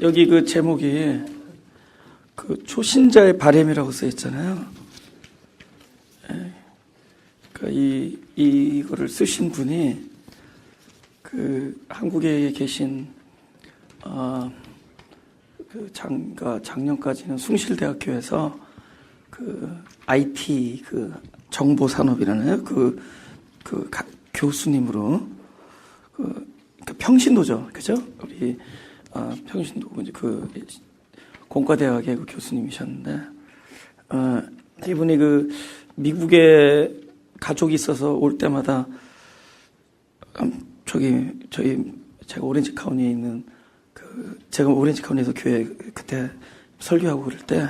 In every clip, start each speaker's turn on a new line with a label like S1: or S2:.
S1: 여기 그 제목이 그 초신자의 바램이라고 써 있잖아요. 그러니까 이거를 쓰신 분이 그 한국에 계신 그 작년까지는 숭실대학교에서 그 IT 그 정보산업이라는 그 교수님으로 그 평신도죠, 그죠? 우리 평신도 이제 그 공과대학의 그 교수님이셨는데 이분이 그 미국에 가족이 있어서 올 때마다 제가 오렌지 카운티에 있는 제가 오렌지 카운티에서 교회 그때 설교하고 그럴 때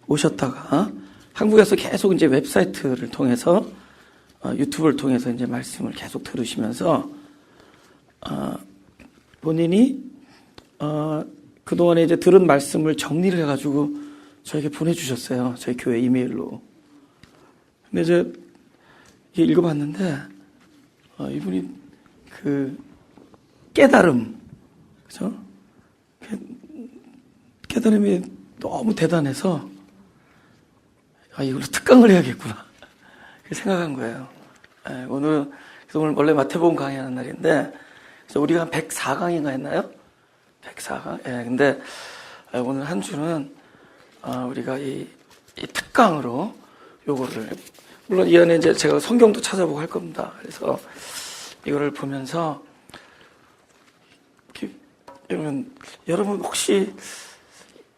S1: 오셨다가 한국에서 계속 이제 웹사이트를 통해서 유튜브를 통해서 이제 말씀을 계속 들으시면서 본인이 그동안에 이제 들은 말씀을 정리를 해가지고 저에게 보내주셨어요. 저희 교회 이메일로. 근데 이제 읽어봤는데 이분이 그 깨달음, 그죠? 깨달음이 너무 대단해서 이걸로 특강을 해야겠구나 생각한 거예요. 오늘 원래 마태복음 강의하는 날인데 그래서 우리가 한 104강인가 했나요? 104강. 근데 오늘 한 주는 우리가 이 특강으로 요거를, 물론 이 안에 이제 제가 성경도 찾아보고 할 겁니다. 그래서 이거를 보면서 여러분 혹시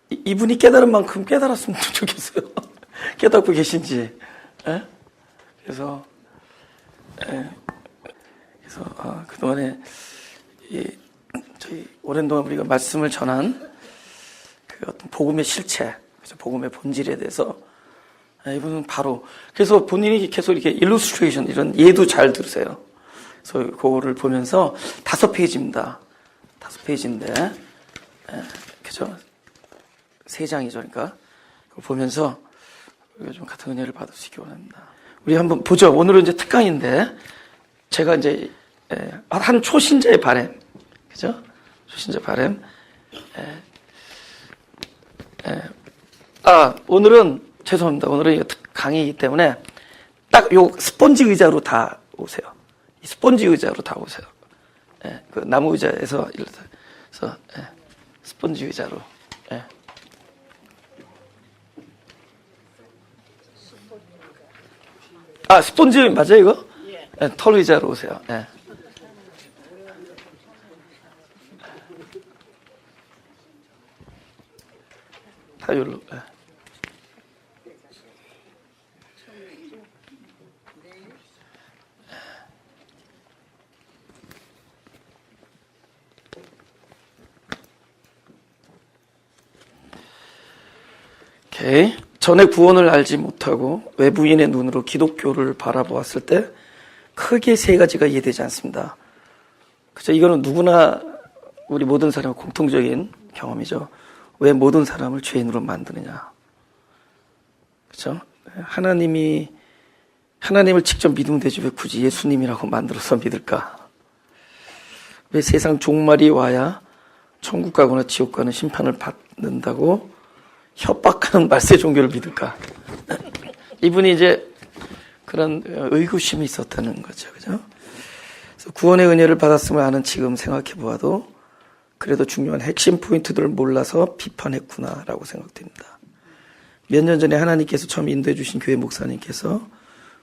S1: 이분이 깨달은 만큼 깨달았으면 좋겠어요. 깨닫고 계신지. 그래서 그동안에 저희 오랜 동안 우리가 말씀을 전한 그 어떤 복음의 실체, 복음의 본질에 대해서 이분은 바로, 그래서 본인이 계속 이렇게 일루스트레이션, 이런 예도 잘 들으세요. 그래서 그거를 보면서 5페이지입니다. 5페이지인데, 그죠? 3장이죠. 그러니까. 그걸 보면서 우리가 좀 같은 은혜를 받을 수 있기 원합니다. 우리 한번 보죠. 오늘은 이제 특강인데, 제가 이제, 한 초신자의 바램. 그죠? 초신자 바램. 오늘은, 죄송합니다. 오늘은 강의이기 때문에, 딱 요 스폰지 의자로 다 오세요. 이 스폰지 의자로 다 오세요. 그 나무 의자에서, 그래서, 스폰지 의자로. 스폰지 맞아요, 이거? 털 의자로 오세요. 다 요로. 오케이. 전에 구원을 알지 못하고 외부인의 눈으로 기독교를 바라보았을 때 크게 3가지가 이해되지 않습니다. 그죠? 이거는 누구나 우리 모든 사람의 공통적인 경험이죠. 왜 모든 사람을 죄인으로 만드느냐. 그죠? 하나님을 직접 믿으면 되지 왜 굳이 예수님이라고 만들어서 믿을까? 왜 세상 종말이 와야 천국 가거나 지옥 가는 심판을 받는다고 협박하는 말세 종교를 믿을까? 이분이 이제 그런 의구심이 있었다는 거죠. 그죠? 그래서 구원의 은혜를 받았음을 아는 지금 생각해 보아도 그래도 중요한 핵심 포인트들을 몰라서 비판했구나라고 생각됩니다. 몇 년 전에 하나님께서 처음 인도해 주신 교회 목사님께서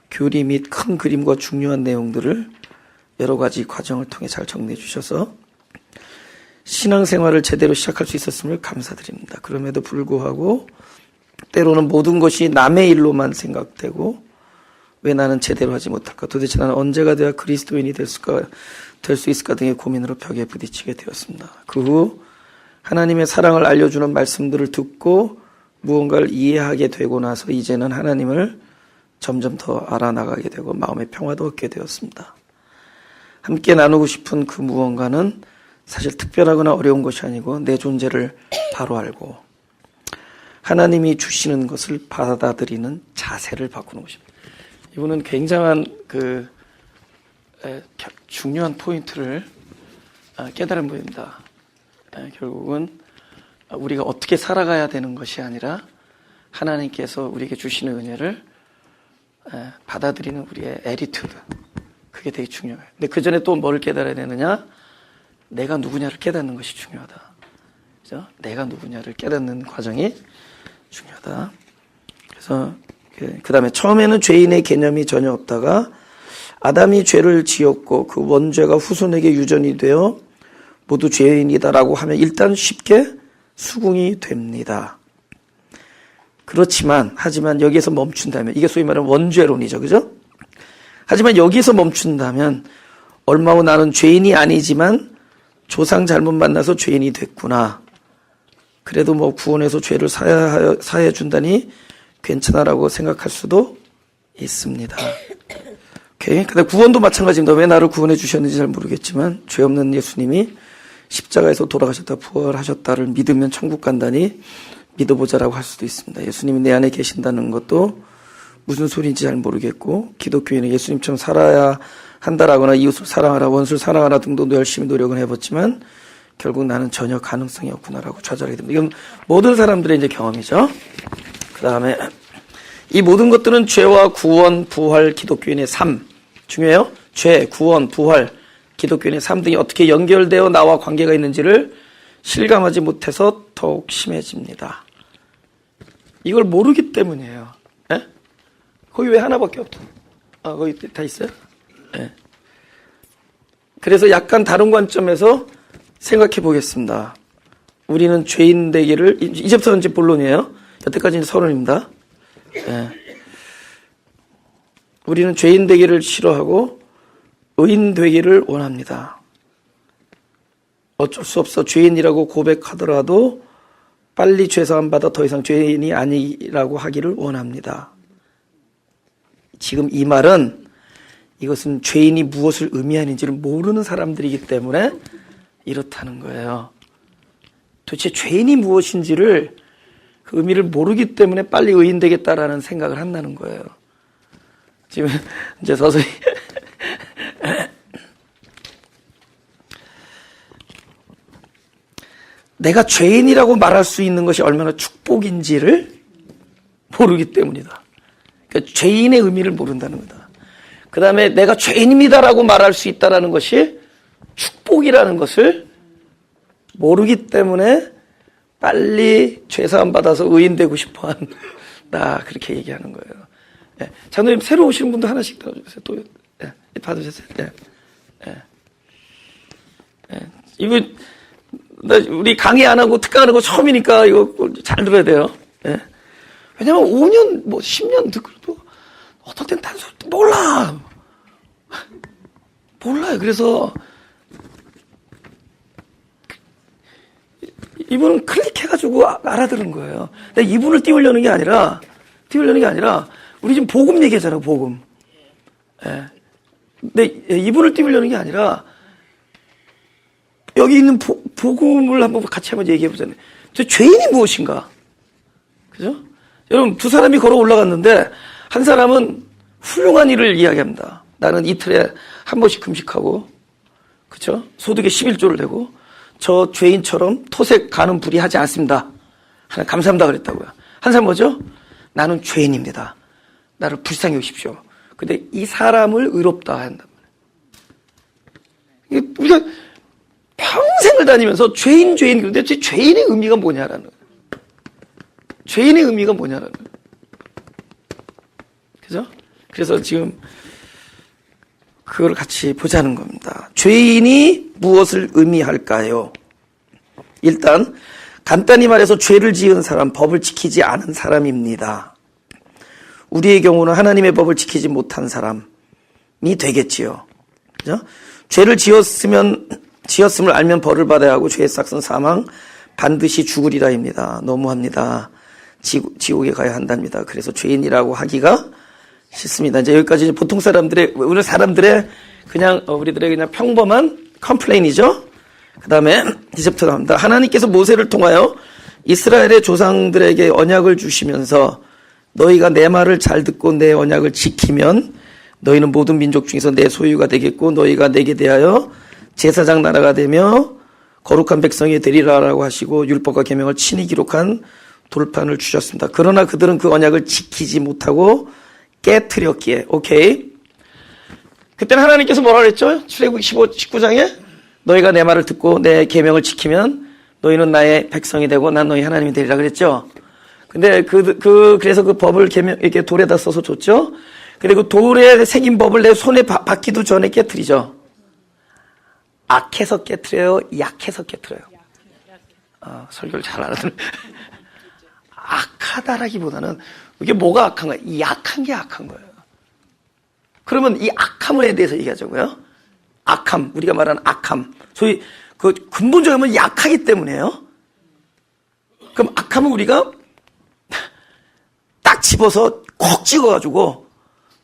S1: 교리 및 큰 그림과 중요한 내용들을 여러 가지 과정을 통해 잘 정리해 주셔서 신앙생활을 제대로 시작할 수 있었음을 감사드립니다. 그럼에도 불구하고 때로는 모든 것이 남의 일로만 생각되고 왜 나는 제대로 하지 못할까? 도대체 나는 언제가 돼야 그리스도인이 될 수 있을까 등의 고민으로 벽에 부딪히게 되었습니다. 그 후 하나님의 사랑을 알려주는 말씀들을 듣고 무언가를 이해하게 되고 나서 이제는 하나님을 점점 더 알아나가게 되고 마음의 평화도 얻게 되었습니다. 함께 나누고 싶은 그 무언가는 사실 특별하거나 어려운 것이 아니고 내 존재를 바로 알고 하나님이 주시는 것을 받아들이는 자세를 바꾸는 것입니다. 이분은 굉장한 중요한 포인트를 깨달은 분입니다. 결국은 우리가 어떻게 살아가야 되는 것이 아니라 하나님께서 우리에게 주시는 은혜를 받아들이는 우리의 애티튜드, 그게 되게 중요해요. 근데 그 전에 또 뭘 깨달아야 되느냐? 내가 누구냐를 깨닫는 것이 중요하다. 그죠? 내가 누구냐를 깨닫는 과정이 중요하다. 그래서 그 다음에 처음에는 죄인의 개념이 전혀 없다가 아담이 죄를 지었고 그 원죄가 후손에게 유전이 되어 모두 죄인이다라고 하면 일단 쉽게 수긍이 됩니다. 그렇지만 하지만 여기에서 멈춘다면, 이게 소위 말하는 원죄론이죠, 그죠? 하지만 여기서 멈춘다면 얼마 후 나는 죄인이 아니지만 조상 잘못 만나서 죄인이 됐구나. 그래도 뭐 구원해서 죄를 사해 준다니 괜찮아라고 생각할 수도 있습니다. 오케이. 근데 구원도 마찬가지입니다. 왜 나를 구원해 주셨는지 잘 모르겠지만 죄 없는 예수님이 십자가에서 돌아가셨다 부활하셨다를 믿으면 천국 간다니 믿어보자라고 할 수도 있습니다. 예수님이 내 안에 계신다는 것도 무슨 소리인지 잘 모르겠고, 기독교인은 예수님처럼 살아야 한다라거나 이웃을 사랑하라, 원수를 사랑하라 등도 열심히 노력은 해봤지만 결국 나는 전혀 가능성이 없구나라고 좌절하게 됩니다. 이건 모든 사람들의 이제 경험이죠. 그 다음에 이 모든 것들은 죄와 구원, 부활, 기독교인의 삶, 중요해요. 죄, 구원, 부활, 기독교인의 삶 등이 어떻게 연결되어 나와 관계가 있는지를 실감하지 못해서 더욱 심해집니다. 이걸 모르기 때문이에요. 예? 거기 왜 하나밖에 없죠? 거기 다 있어요? 예. 그래서 약간 다른 관점에서 생각해 보겠습니다. 우리는 죄인 되기를, 이제부터는 이제 본론이에요. 여태까지는 서론입니다. 예. 우리는 죄인 되기를 싫어하고 의인 되기를 원합니다. 어쩔 수 없어 죄인이라고 고백하더라도 빨리 죄사함 받아 더 이상 죄인이 아니라고 하기를 원합니다. 지금 이 말은 이것은 죄인이 무엇을 의미하는지를 모르는 사람들이기 때문에 이렇다는 거예요. 도대체 죄인이 무엇인지를 그 의미를 모르기 때문에 빨리 의인 되겠다라는 생각을 한다는 거예요. 지금 이제 서서히 내가 죄인이라고 말할 수 있는 것이 얼마나 축복인지를 모르기 때문이다. 그러니까 죄인의 의미를 모른다는 거다. 그 다음에 내가 죄인입니다라고 말할 수 있다는 것이 축복이라는 것을 모르기 때문에 빨리 죄사함 받아서 의인 되고 싶어 한다. 그렇게 얘기하는 거예요. 예. 장로님, 새로 오시는 분도 하나씩 들어주세요. 또, 예. 받으셨어요? 예. 예. 예. 이거, 우리 강의 안 하고 특강 안 하고 처음이니까 이거 잘 들어야 돼요. 예. 왜냐면 5년, 뭐 10년 듣고도 어떨 땐 단소리 몰라. 몰라요. 그래서 이분은 클릭해가지고 알아들은 거예요. 근데 이분을 띄우려는 게 아니라 우리 지금 복음 얘기하잖아요. 복음. 예. 근데 이분을 띄우려는 게 아니라 여기 있는 복음을 한번 같이 한번 얘기해 보잖아요. 죄인이 무엇인가? 그죠? 여러분, 두 사람이 걸어 올라갔는데 한 사람은 훌륭한 일을 이야기합니다. 나는 이틀에 한 번씩 금식하고, 그죠? 소득의 11조를 내고 저 죄인처럼 토색 가는 불이 하지 않습니다. 하나님 감사합니다 그랬다고요. 한 사람 뭐죠? 나는 죄인입니다. 나를 불쌍히 여기십시오. 근데 이 사람을 의롭다 한단 말이에요. 우리가 평생을 다니면서 죄인, 그런데 죄인의 의미가 뭐냐라는 거예요. 죄인의 의미가 뭐냐라는 거예요. 그죠? 그래서 지금 그걸 같이 보자는 겁니다. 죄인이 무엇을 의미할까요? 일단 간단히 말해서 죄를 지은 사람, 법을 지키지 않은 사람입니다. 우리의 경우는 하나님의 법을 지키지 못한 사람이 되겠지요. 그죠? 죄를 지었음을 알면 벌을 받아야 하고 죄의 싹은 사망, 반드시 죽으리라입니다. 너무합니다. 지옥에 가야 한답니다. 그래서 죄인이라고 하기가 싫습니다. 이제 여기까지 보통 우리 사람들의 그냥 우리들의 그냥 평범한 컴플레인이죠. 그 다음에 이제부터 나옵니다. 하나님께서 모세를 통하여 이스라엘의 조상들에게 언약을 주시면서 너희가 내 말을 잘 듣고 내 언약을 지키면 너희는 모든 민족 중에서 내 소유가 되겠고 너희가 내게 대하여 제사장 나라가 되며 거룩한 백성이 되리라라고 하시고 율법과 계명을 친히 기록한 돌판을 주셨습니다. 그러나 그들은 그 언약을 지키지 못하고 깨트렸기에. 오케이. 그때는 하나님께서 뭐라 그랬죠? 출애굽기 19장에 너희가 내 말을 듣고 내 계명을 지키면 너희는 나의 백성이 되고 난 너희 하나님이 되리라 그랬죠. 근데 그래서 그 법을 계명 이렇게 돌에다 써서 줬죠. 근데 그 돌에 새긴 법을 내 손에 받기도 전에 깨트리죠. 악해서 깨트려요? 약해서 깨트려요? 설교를 잘 알아듣는. 악하다라기보다는 이게 뭐가 악한 거예요? 약한 게 악한 거예요. 그러면 이 악함에 대해서 얘기하자고요. 악함, 우리가 말하는 악함. 소위 그 근본적으로 약하기 때문에요. 그럼 악함은 우리가 딱 집어서 콕 찍어가지고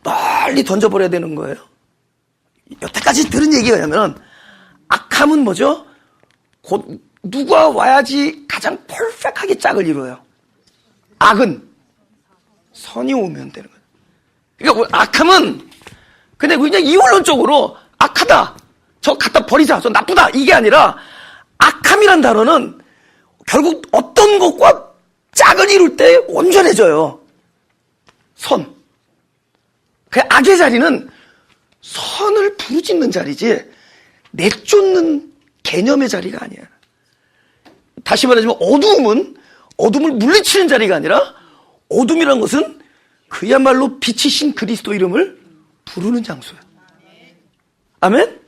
S1: 멀리 던져버려야 되는 거예요. 여태까지 들은 얘기가 뭐냐면 악함은 뭐죠? 곧 누가 와야지 가장 퍼펙트하게 짝을 이루어요. 악은 선이 오면 되는 거예요. 그러니까 악함은 그냥 이원론적으로 악하다, 저 갖다 버리자, 저 나쁘다 이게 아니라 악함이란 단어는 결국 어떤 것과 짝을 이룰 때 온전해져요. 선. 그 악의 자리는 선을 부르짖는 자리지 내쫓는 개념의 자리가 아니야. 다시 말하자면 어둠을 물리치는 자리가 아니라 어둠이란 것은 그야말로 빛이신 그리스도 이름을 부르는 장소예요. 아멘?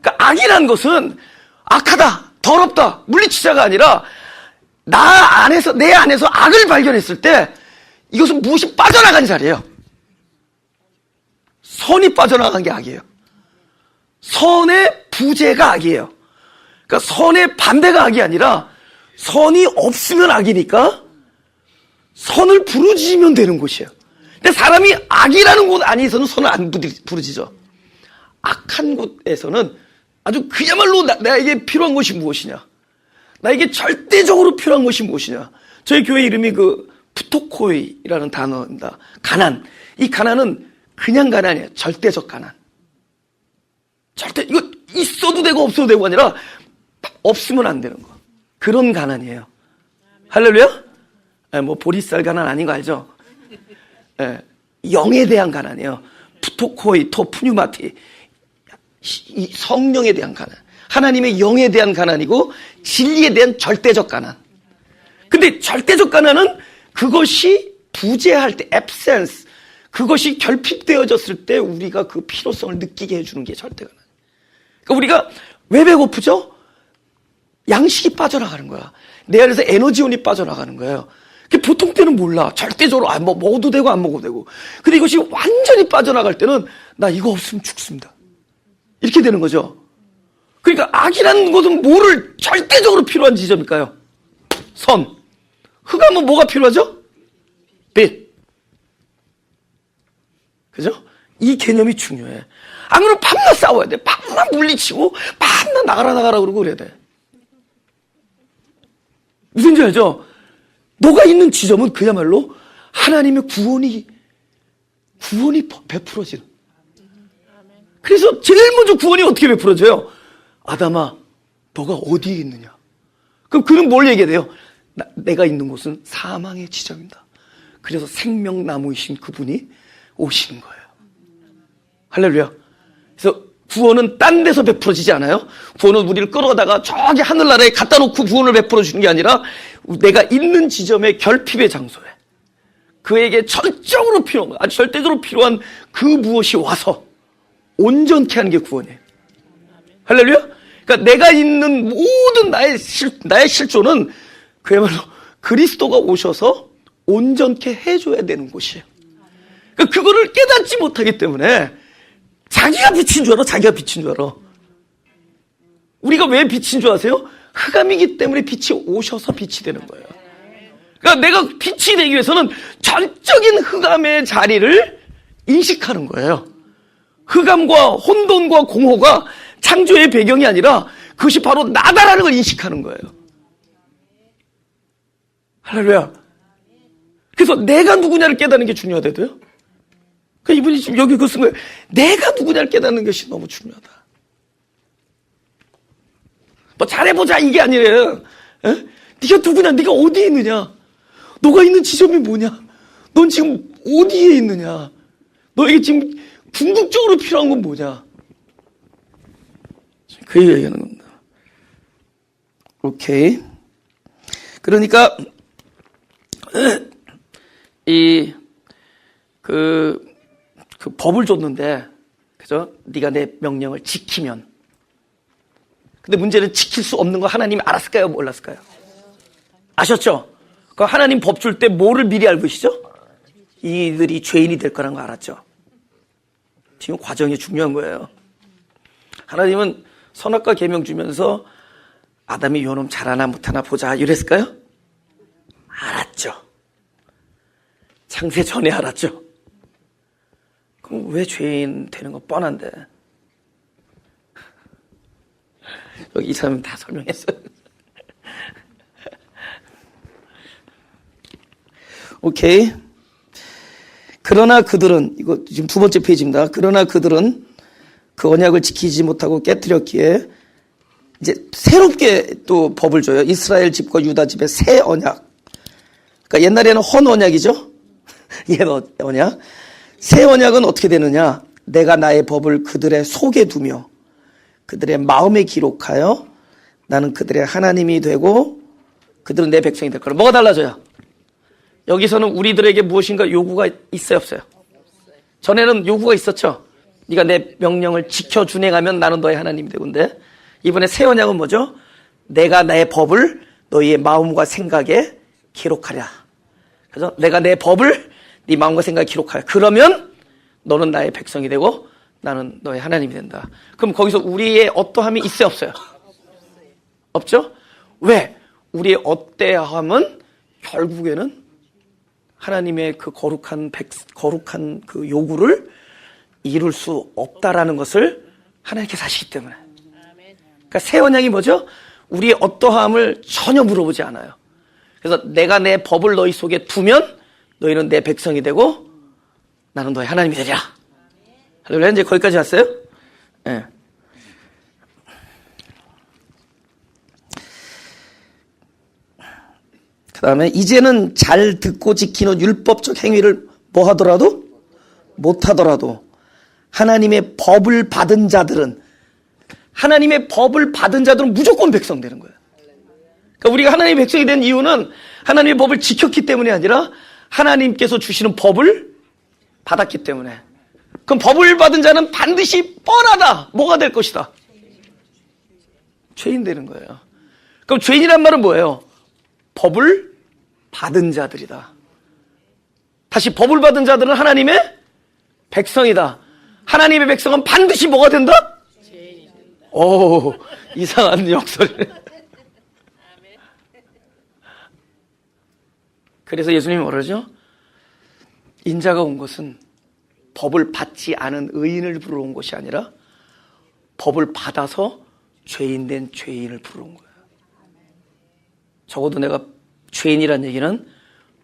S1: 그러니까 악이란 것은 악하다, 더럽다, 물리치자가 아니라 내 안에서 악을 발견했을 때 이것은 무엇이 빠져나간 자리예요. 선이 빠져나간 게 악이에요. 선의 부재가 악이에요. 그러니까 선의 반대가 악이 아니라 선이 없으면 악이니까 선을 부르짖으면 되는 곳이에요. 근데 사람이 악이라는 곳 안에서는 선을 안 부르짖어. 악한 곳에서는 아주 그야말로 나에게 필요한 것이 무엇이냐, 나에게 절대적으로 필요한 것이 무엇이냐. 저희 교회 이름이 푸토코이라는 단어입니다. 가난. 이 가난은 그냥 가난이에요. 절대적 가난. 이거 있어도 되고 없어도 되고 아니라 없으면 안 되는 거. 그런 가난이에요. 할렐루야? 보리쌀 가난 아닌 거 알죠? 영에 대한 가난이에요. 푸토코이, 토푸뉴마티. 이 성령에 대한 가난. 하나님의 영에 대한 가난이고 진리에 대한 절대적 가난. 근데 절대적 가난은 그것이 부재할 때, absence, 그것이 결핍되어졌을 때 우리가 그 필요성을 느끼게 해주는 게 절대 가난. 그러니까 우리가 왜 배고프죠? 양식이 빠져나가는 거야. 내 안에서 에너지원이 빠져나가는 거예요. 보통 때는 몰라. 절대적으로 먹어도 되고 안 먹어도 되고. 근데 이것이 완전히 빠져나갈 때는 나 이거 없으면 죽습니다. 이렇게 되는 거죠. 그러니까 악이라는 것은 뭐를 절대적으로 필요한 지점일까요? 선. 흑암은 뭐가 필요하죠? 빛. 그죠? 이 개념이 중요해. 안 그러면 밤낮 싸워야 돼. 밤낮 물리치고 밤낮 나가라 그러고 그래야 돼. 무슨지 알죠? 너가 있는 지점은 그야말로 하나님의 구원이 베풀어지는. 그래서 제일 먼저 구원이 어떻게 베풀어져요? 아담아, 너가 어디에 있느냐? 그럼 그는 뭘 얘기해야 돼요? 내가 있는 곳은 사망의 지점입니다. 그래서 생명나무이신 그분이 오시는 거예요. 할렐루야. 그래서 구원은 딴 데서 베풀어지지 않아요. 구원은 우리를 끌어다가 저기 하늘나라에 갖다 놓고 구원을 베풀어 주는 게 아니라 내가 있는 지점의 결핍의 장소에 그에게 절정으로 필요한, 아주 절대적으로 필요한 그 무엇이 와서 온전케 하는 게 구원이에요. 할렐루야. 그러니까 내가 있는 모든 나의 실존은 그야말로 그리스도가 오셔서 온전케 해줘야 되는 곳이에요. 그러니까 그거를 깨닫지 못하기 때문에 자기가 빛인 줄 알아. 자기가 빛인 줄 알아. 우리가 왜 빛인 줄 아세요? 흑암이기 때문에 빛이 오셔서 빛이 되는 거예요. 그러니까 내가 빛이 되기 위해서는 전적인 흑암의 자리를 인식하는 거예요. 흑암과 혼돈과 공허가 창조의 배경이 아니라 그것이 바로 나다라는 걸 인식하는 거예요. 할렐루야. 그래서 내가 누구냐를 깨닫는 게 중요하대도요. 그러니까 이분이 지금 여기 그거 쓴 거예요. 내가 누구냐를 깨닫는 것이 너무 중요하다. 뭐 잘해보자 이게 아니래요. 에? 네가 누구냐? 네가 어디에 있느냐? 너가 있는 지점이 뭐냐? 넌 지금 어디에 있느냐? 너에게 지금 궁극적으로 필요한 건 뭐냐? 그 얘기하는 겁니다. 오케이. 그러니까 그 법을 줬는데, 그죠? 네가 내 명령을 지키면. 근데 문제는 지킬 수 없는 거 하나님이 알았을까요? 몰랐을까요? 아셨죠? 그 하나님 법 줄 때 뭐를 미리 알고 계시죠? 이들이 죄인이 될 거라는 거 알았죠? 지금 과정이 중요한 거예요. 하나님은 선악과 계명 주면서 아담이 요놈 잘하나 못하나 보자 이랬을까요? 알았죠. 창세 전에 알았죠. 그럼 왜 죄인 되는 거 뻔한데? 여기 이 사람은 다 설명했어요. 오케이. 그러나 그들은, 이거 지금 두 번째 페이지입니다. 그러나 그들은 그 언약을 지키지 못하고 깨뜨렸기에 이제 새롭게 또 법을 줘요. 이스라엘 집과 유다 집의 새 언약. 그러니까 옛날에는 헌 언약이죠. 옛 언약. 새 언약은 어떻게 되느냐? 내가 나의 법을 그들의 속에 두며 그들의 마음에 기록하여 나는 그들의 하나님이 되고 그들은 내 백성이 될 거라. 뭐가 달라져요? 여기서는 우리들에게 무엇인가 요구가 있어요, 없어요? 전에는 요구가 있었죠. 네가 내 명령을 지켜 준행하면 나는 너의 하나님이 되고인데, 이번에 새 언약은 뭐죠? 내가 나의 법을 너희의 마음과 생각에 기록하랴. 그래서 내가 내 법을 네 마음과 생각에 기록하랴. 그러면 너는 나의 백성이 되고 나는 너의 하나님이 된다. 그럼 거기서 우리의 어떠함이 있어요, 없어요? 없죠? 왜? 우리의 어때함은 결국에는 하나님의 그 거룩한 그 요구를 이룰 수 없다라는 것을 하나님께서 아시기 때문에. 그러니까 새 언약이 뭐죠? 우리의 어떠함을 전혀 물어보지 않아요. 그래서 내가 내 법을 너희 속에 두면 너희는 내 백성이 되고 나는 너희 하나님이 되리라. 할렐루야. 이제 거기까지 왔어요? 네. 그 다음에 이제는 잘 듣고 지키는 율법적 행위를 뭐 하더라도 못하더라도 하나님의 법을 받은 자들은 무조건 백성 되는 거예요. 그러니까 우리가 하나님의 백성이 된 이유는 하나님의 법을 지켰기 때문이 아니라 하나님께서 주시는 법을 받았기 때문에. 그럼 법을 받은 자는 반드시 뻔하다. 뭐가 될 것이다? 죄인 되는 거예요. 그럼 죄인이란 말은 뭐예요? 법을 받은 자들이다. 다시 법을 받은 자들은 하나님의 백성이다. 하나님의 백성은 반드시 뭐가 된다? 오, 이상한 역설. 그래서 예수님이 뭐라 그러죠? 인자가 온 것은 법을 받지 않은 의인을 부르러 온 것이 아니라 법을 받아서 죄인 된 죄인을 부르러 온 거예요. 적어도 내가 죄인이란 얘기는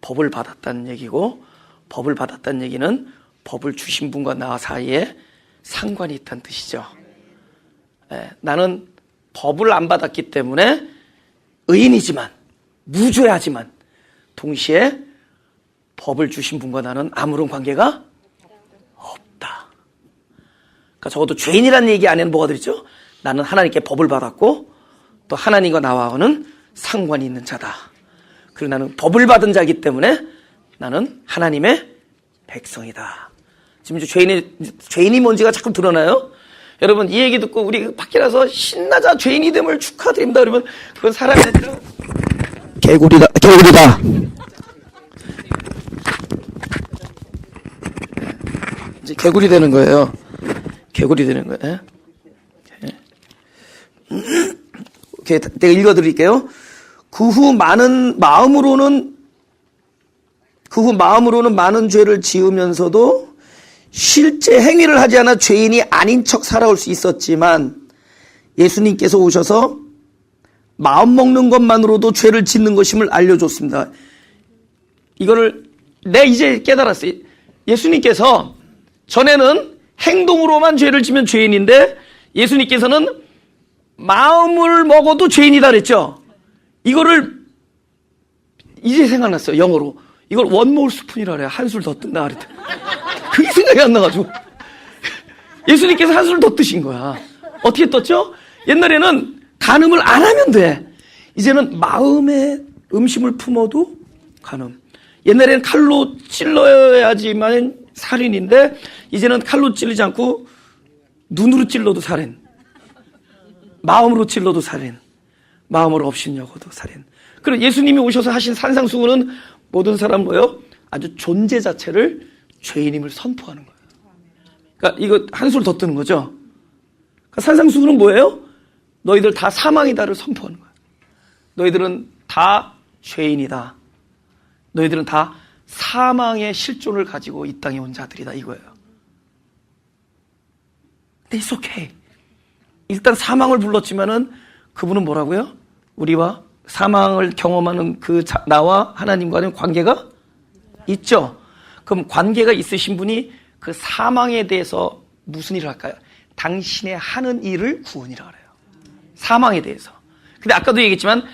S1: 법을 받았다는 얘기고, 법을 받았다는 얘기는 법을 주신 분과 나 사이에 상관이 있다는 뜻이죠. 나는 법을 안 받았기 때문에 의인이지만, 무죄하지만 동시에 법을 주신 분과 나는 아무런 관계가 없다. 그러니까 적어도 죄인이라는 얘기 안에는 뭐가 들있죠? 나는 하나님께 법을 받았고 또 하나님과 나와는 상관이 있는 자다. 그리고 나는 법을 받은 자이기 때문에 나는 하나님의 백성이다. 지금 이제 죄인이 뭔지가 자꾸 드러나요? 여러분, 이 얘기 듣고 우리 밖에 나서 신나자 죄인이 됨을 축하드립니다. 그러면 그건 사람이 아니라 개구리다. 이제 개구리 되는 거예요. 개구리 되는 거예요. 오케이, 내가 읽어드릴게요. 그 후 마음으로는 많은 죄를 지으면서도 실제 행위를 하지 않아 죄인이 아닌 척 살아올 수 있었지만 예수님께서 오셔서 마음 먹는 것만으로도 죄를 짓는 것임을 알려줬습니다. 이거를 내가 이제 깨달았어요. 예수님께서 전에는 행동으로만 죄를 지면 죄인인데 예수님께서는 마음을 먹어도 죄인이다 그랬죠. 이거를 이제 생각났어요. 영어로. 이걸 원몰 스푼이라 그래요. 한술 더 뜬다 그랬더니 그게 생각이 안 나가지고 예수님께서 한술 더 뜨신 거야. 어떻게 떴죠? 옛날에는 간음을 안 하면 돼. 이제는 마음에 음심을 품어도 간음. 옛날에는 칼로 찔러야지만 살인인데 이제는 칼로 찔리지 않고 눈으로 찔러도 살인, 마음으로 찔러도 살인, 마음으로 업신여고도 살인. 그리고 예수님이 오셔서 하신 산상수훈은 모든 사람 뭐예요? 아주 존재 자체를 죄인임을 선포하는 거예요. 그러니까 이거 한술 더 뜨는 거죠. 그러니까 산상수훈은 뭐예요? 너희들 다 사망이다를 선포하는 거예요. 너희들은 다 죄인이다. 너희들은 다 사망의 실존을 가지고 이 땅에 온 자들이다 이거예요. 근데 it's okay. 일단 사망을 불렀지만은 그분은 뭐라고요? 우리와 사망을 경험하는 나와 하나님과는 관계가 있죠. 그럼 관계가 있으신 분이 그 사망에 대해서 무슨 일을 할까요? 당신의 하는 일을 구원이라고 그래요. 사망에 대해서. 근데 아까도 얘기했지만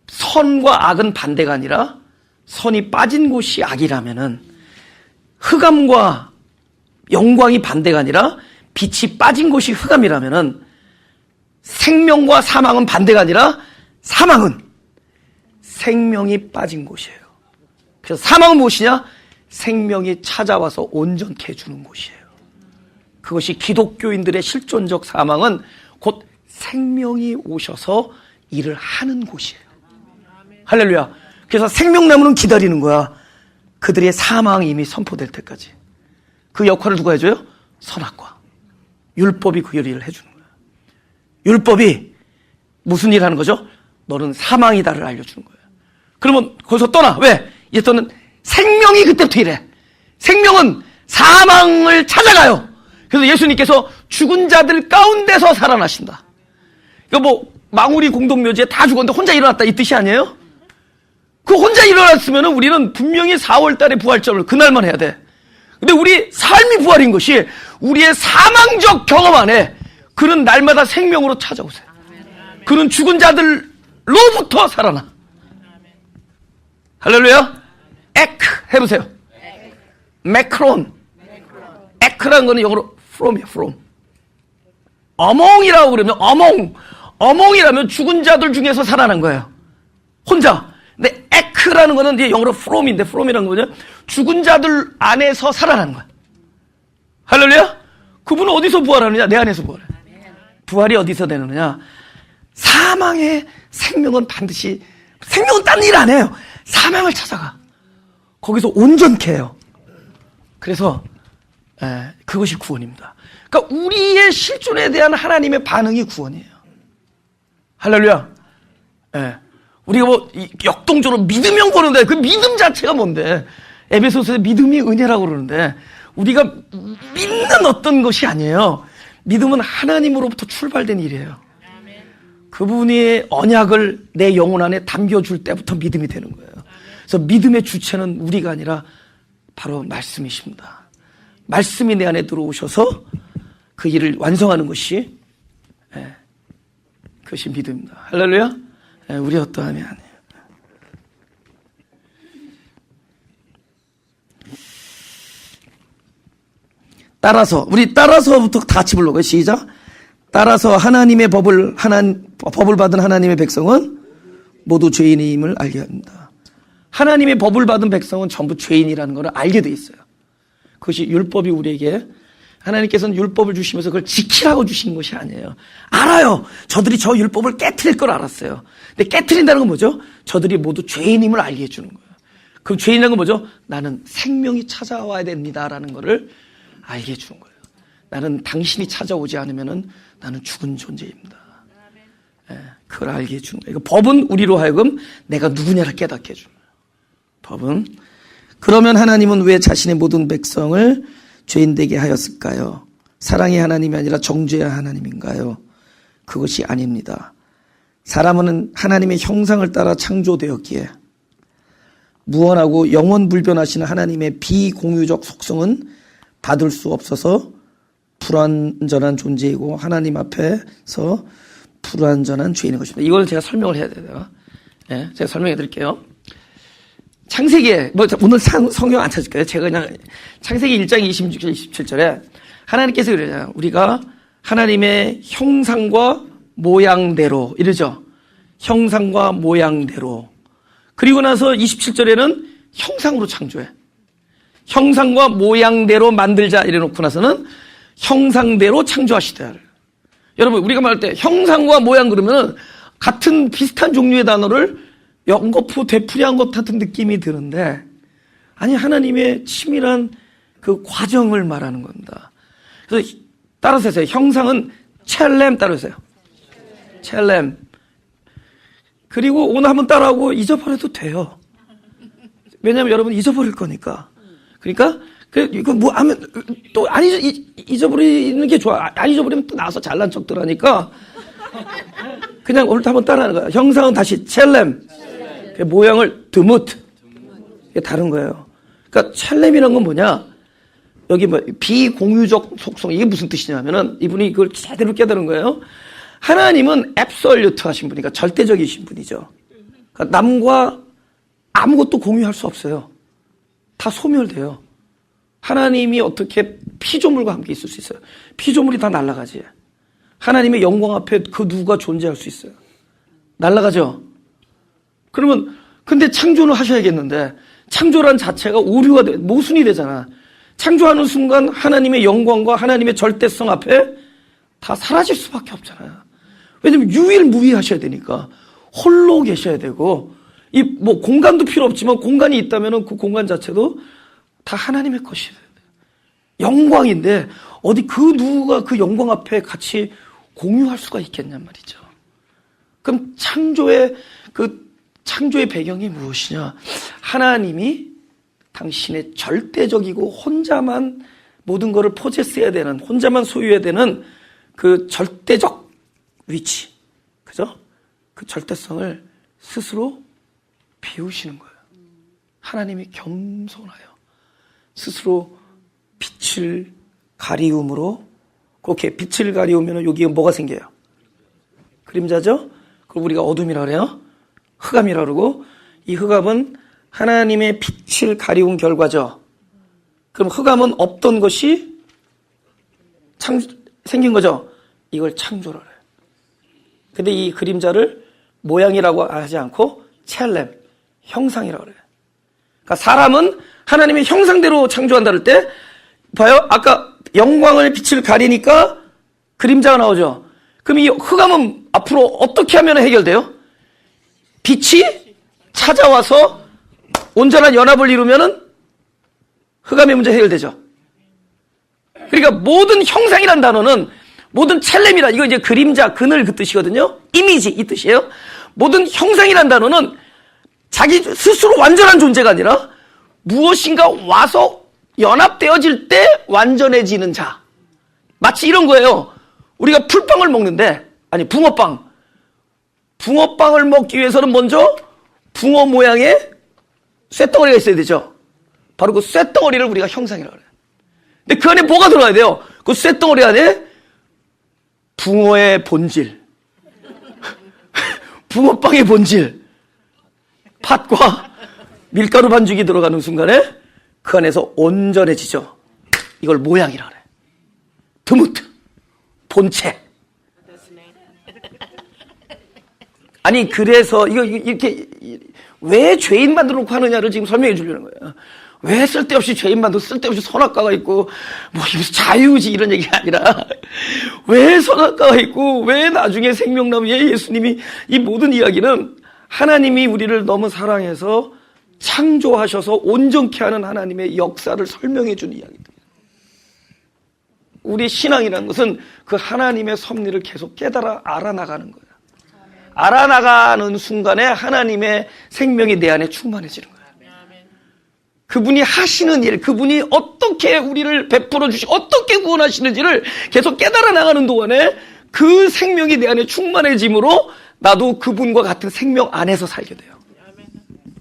S1: 선과 악은 반대가 아니라 선이 빠진 곳이 악이라면은 흑암과 영광이 반대가 아니라 빛이 빠진 곳이 흑암이라면은 생명과 사망은 반대가 아니라 사망은 생명이 빠진 곳이에요. 그래서 사망은 무엇이냐? 생명이 찾아와서 온전케 해주는 곳이에요. 그것이 기독교인들의 실존적 사망은 곧 생명이 오셔서 일을 하는 곳이에요. 할렐루야. 그래서 생명나무는 기다리는 거야. 그들의 사망이 이미 선포될 때까지. 그 역할을 누가 해줘요? 선악과. 율법이 그 일을 해주는 거야. 율법이 무슨 일을 하는 거죠? 너는 사망이다를 알려주는 거예요. 그러면 거기서 떠나. 왜? 이제 너는 생명이 그때부터 일해. 생명은 사망을 찾아가요. 그래서 예수님께서 죽은 자들 가운데서 살아나신다. 이거 뭐 망우리 공동묘지에 다 죽었는데 혼자 일어났다 이 뜻이 아니에요? 그 혼자 일어났으면 우리는 분명히 4월 달에 부활절을 그날만 해야 돼. 근데 우리 삶이 부활인 것이 우리의 사망적 경험 안에 그는 날마다 생명으로 찾아오세요. 그는 죽은 자들로부터 살아나. 할렐루야. 에크 해보세요. 매크론. 에크라는 거는 영어로 from이야, from. 어몽이라고 그러면 어몽이라면 죽은 자들 중에서 살아난 거예요. 혼자. 근데 에크라는 거는 이제 영어로 from인데 from이라는 거죠. 죽은 자들 안에서 살아나는 거야. 할렐루야. 그분은 어디서 부활하느냐? 내 안에서 부활해. 부활이 어디서 되느냐? 사망의 생명은 반드시 생명은 딴 일 안 해요. 사망을 찾아가. 거기서 온전케 해요. 그래서 그것이 구원입니다. 그러니까 우리의 실존에 대한 하나님의 반응이 구원이에요. 할렐루야. 우리가 뭐 역동적으로 믿으면 보는데 그 믿음 자체가 뭔데? 에베소서에 믿음이 은혜라고 그러는데 우리가 믿는 어떤 것이 아니에요. 믿음은 하나님으로부터 출발된 일이에요. 그분의 언약을 내 영혼 안에 담겨줄 때부터 믿음이 되는 거예요. 그래서 믿음의 주체는 우리가 아니라 바로 말씀이십니다. 말씀이 내 안에 들어오셔서 그 일을 완성하는 것이 그것이 믿음입니다. 할렐루야. 우리 어떠함이 아니에요. 따라서부터 다 같이 불러요. 시작. 따라서 하나님의 법을 받은 하나님의 백성은 모두 죄인임을 알게 합니다. 하나님의 법을 받은 백성은 전부 죄인이라는 것을 알게 돼 있어요. 그것이 율법이 우리에게 하나님께서는 율법을 주시면서 그걸 지키라고 주신 것이 아니에요. 알아요. 저들이 저 율법을 깨트릴 걸 알았어요. 근데 깨트린다는 건 뭐죠? 저들이 모두 죄인임을 알게 해주는 거예요. 그럼 죄인이라는 건 뭐죠? 나는 생명이 찾아와야 됩니다라는 것을 알게 해주는 거예요. 나는 당신이 찾아오지 않으면은 나는 죽은 존재입니다. 그걸 알게 해주는 거예요. 법은 우리로 하여금 내가 누구냐를 깨닫게 해주는 거예요. 법은. 그러면 하나님은 왜 자신의 모든 백성을 죄인 되게 하였을까요? 사랑의 하나님이 아니라 정죄의 하나님인가요? 그것이 아닙니다. 사람은 하나님의 형상을 따라 창조되었기에 무한하고 영원불변하시는 하나님의 비공유적 속성은 받을 수 없어서 불완전한 존재이고 하나님 앞에서 불완전한 죄인인 것입니다. 이걸 제가 설명을 해야 돼요. 예, 제가 설명해 드릴게요. 창세기에, 오늘 성경 안 찾을 거예요. 제가 그냥 창세기 1장 26절, 27절에 하나님께서 그러잖아요. 우리가 하나님의 형상과 모양대로, 이러죠. 형상과 모양대로. 그리고 나서 27절에는 형상으로 창조해. 형상과 모양대로 만들자 이래 놓고 나서는 형상대로 창조하시되. 여러분, 우리가 말할 때 형상과 모양 그러면 같은 비슷한 종류의 단어를 연거푸 되풀이한 것 같은 느낌이 드는데, 아니, 하나님의 치밀한 그 과정을 말하는 겁니다. 그래서 따라서 하세요. 형상은 첼렘, 따라하세요. 첼렘. 그리고 오늘 한번 따라하고 잊어버려도 돼요. 왜냐하면 여러분 잊어버릴 거니까. 그러니까 이거 뭐 하면 또 안 잊어버리는 게 좋아. 안 잊어버리면 또 나와서 잘난 척들 하니까 그냥 오늘도 한번 따라하는 거야. 형상은 다시 첼렘. 모양을 드무트. 이게 다른 거예요. 그러니까 첼렘이라는 건 뭐냐? 여기 뭐 비공유적 속성, 이게 무슨 뜻이냐면은 이분이 그걸 제대로 깨달은 거예요. 하나님은 앱솔루트 하신 분이니까 절대적이신 분이죠. 그러니까 남과 아무것도 공유할 수 없어요. 다 소멸돼요. 하나님이 어떻게 피조물과 함께 있을 수 있어요? 피조물이 다 날아가지. 하나님의 영광 앞에 그 누가 존재할 수 있어요? 날아가죠? 그러면 근데 창조는 하셔야겠는데 창조란 자체가 오류가 모순이 되잖아. 창조하는 순간 하나님의 영광과 하나님의 절대성 앞에 다 사라질 수밖에 없잖아요. 왜냐면 유일무이하셔야 되니까 홀로 계셔야 되고, 이 뭐 공간도 필요 없지만 공간이 있다면은 그 공간 자체도 다 하나님의 것이 돼요. 영광인데 어디 그 누가 그 영광 앞에 같이 공유할 수가 있겠냔 말이죠. 그럼 창조의 배경이 무엇이냐? 하나님이 당신의 절대적이고 혼자만 모든 것을 포제스해야 되는, 혼자만 소유해야 되는 그 절대적 위치, 그죠? 그 절대성을 스스로 비우시는 거예요. 하나님이 겸손하여 스스로 빛을 가리움으로, 그렇게 빛을 가리우면 여기에 뭐가 생겨요? 그림자죠? 그걸 우리가 어둠이라 그래요. 흑암이라 그러고, 이 흑암은 하나님의 빛을 가리운 결과죠. 그럼 흑암은 없던 것이 생긴 거죠. 이걸 창조를 해요. 근데 이 그림자를 모양이라고 하지 않고 첼렘, 형상이라고 그래요. 그러니까 사람은 하나님의 형상대로 창조한다 할 때, 봐요. 아까 영광을 빛을 가리니까 그림자가 나오죠. 그럼 이 흑암은 앞으로 어떻게 하면 해결돼요? 빛이 찾아와서 온전한 연합을 이루면은 흑암의 문제 해결되죠. 그러니까 모든 형상이란 단어는, 모든 첼렘이란, 이거 이제 그림자, 그늘 그 뜻이거든요. 이미지 이 뜻이에요. 모든 형상이란 단어는 자기 스스로 완전한 존재가 아니라 무엇인가 와서 연합되어질 때 완전해지는 자. 마치 이런 거예요. 우리가 풀빵을 먹는데, 아니 붕어빵을 먹기 위해서는 먼저 붕어 모양의 쇳덩어리가 있어야 되죠. 바로 그 쇳덩어리를 우리가 형상이라고 해요. 근데 그 안에 뭐가 들어가야 돼요? 그 쇳덩어리 안에 붕어의 본질, 붕어빵의 본질, 팥과 밀가루 반죽이 들어가는 순간에 그 안에서 온전해지죠. 이걸 모양이라 그래. 드무트, 본체. 아니, 그래서 이거 이렇게 왜 죄인 만들어 놓고 하느냐를 지금 설명해 주려는 거예요. 왜 쓸데없이 죄인 만들고 쓸데없이 선악과가 있고, 뭐 이거 자유지 이런 얘기가 아니라, 왜 선악과가 있고 왜 나중에 생명나무에 예수님이, 이 모든 이야기는 하나님이 우리를 너무 사랑해서 창조하셔서 온전케 하는 하나님의 역사를 설명해 주는 이야기입니다. 우리 신앙이라는 것은 그 하나님의 섭리를 계속 깨달아 알아나가는 거예요. 알아나가는 순간에 하나님의 생명이 내 안에 충만해지는 거예요. 그분이 하시는 일, 그분이 어떻게 우리를 베풀어 주시고 어떻게 구원하시는지를 계속 깨달아 나가는 동안에 그 생명이 내 안에 충만해짐으로 나도 그분과 같은 생명 안에서 살게 돼요.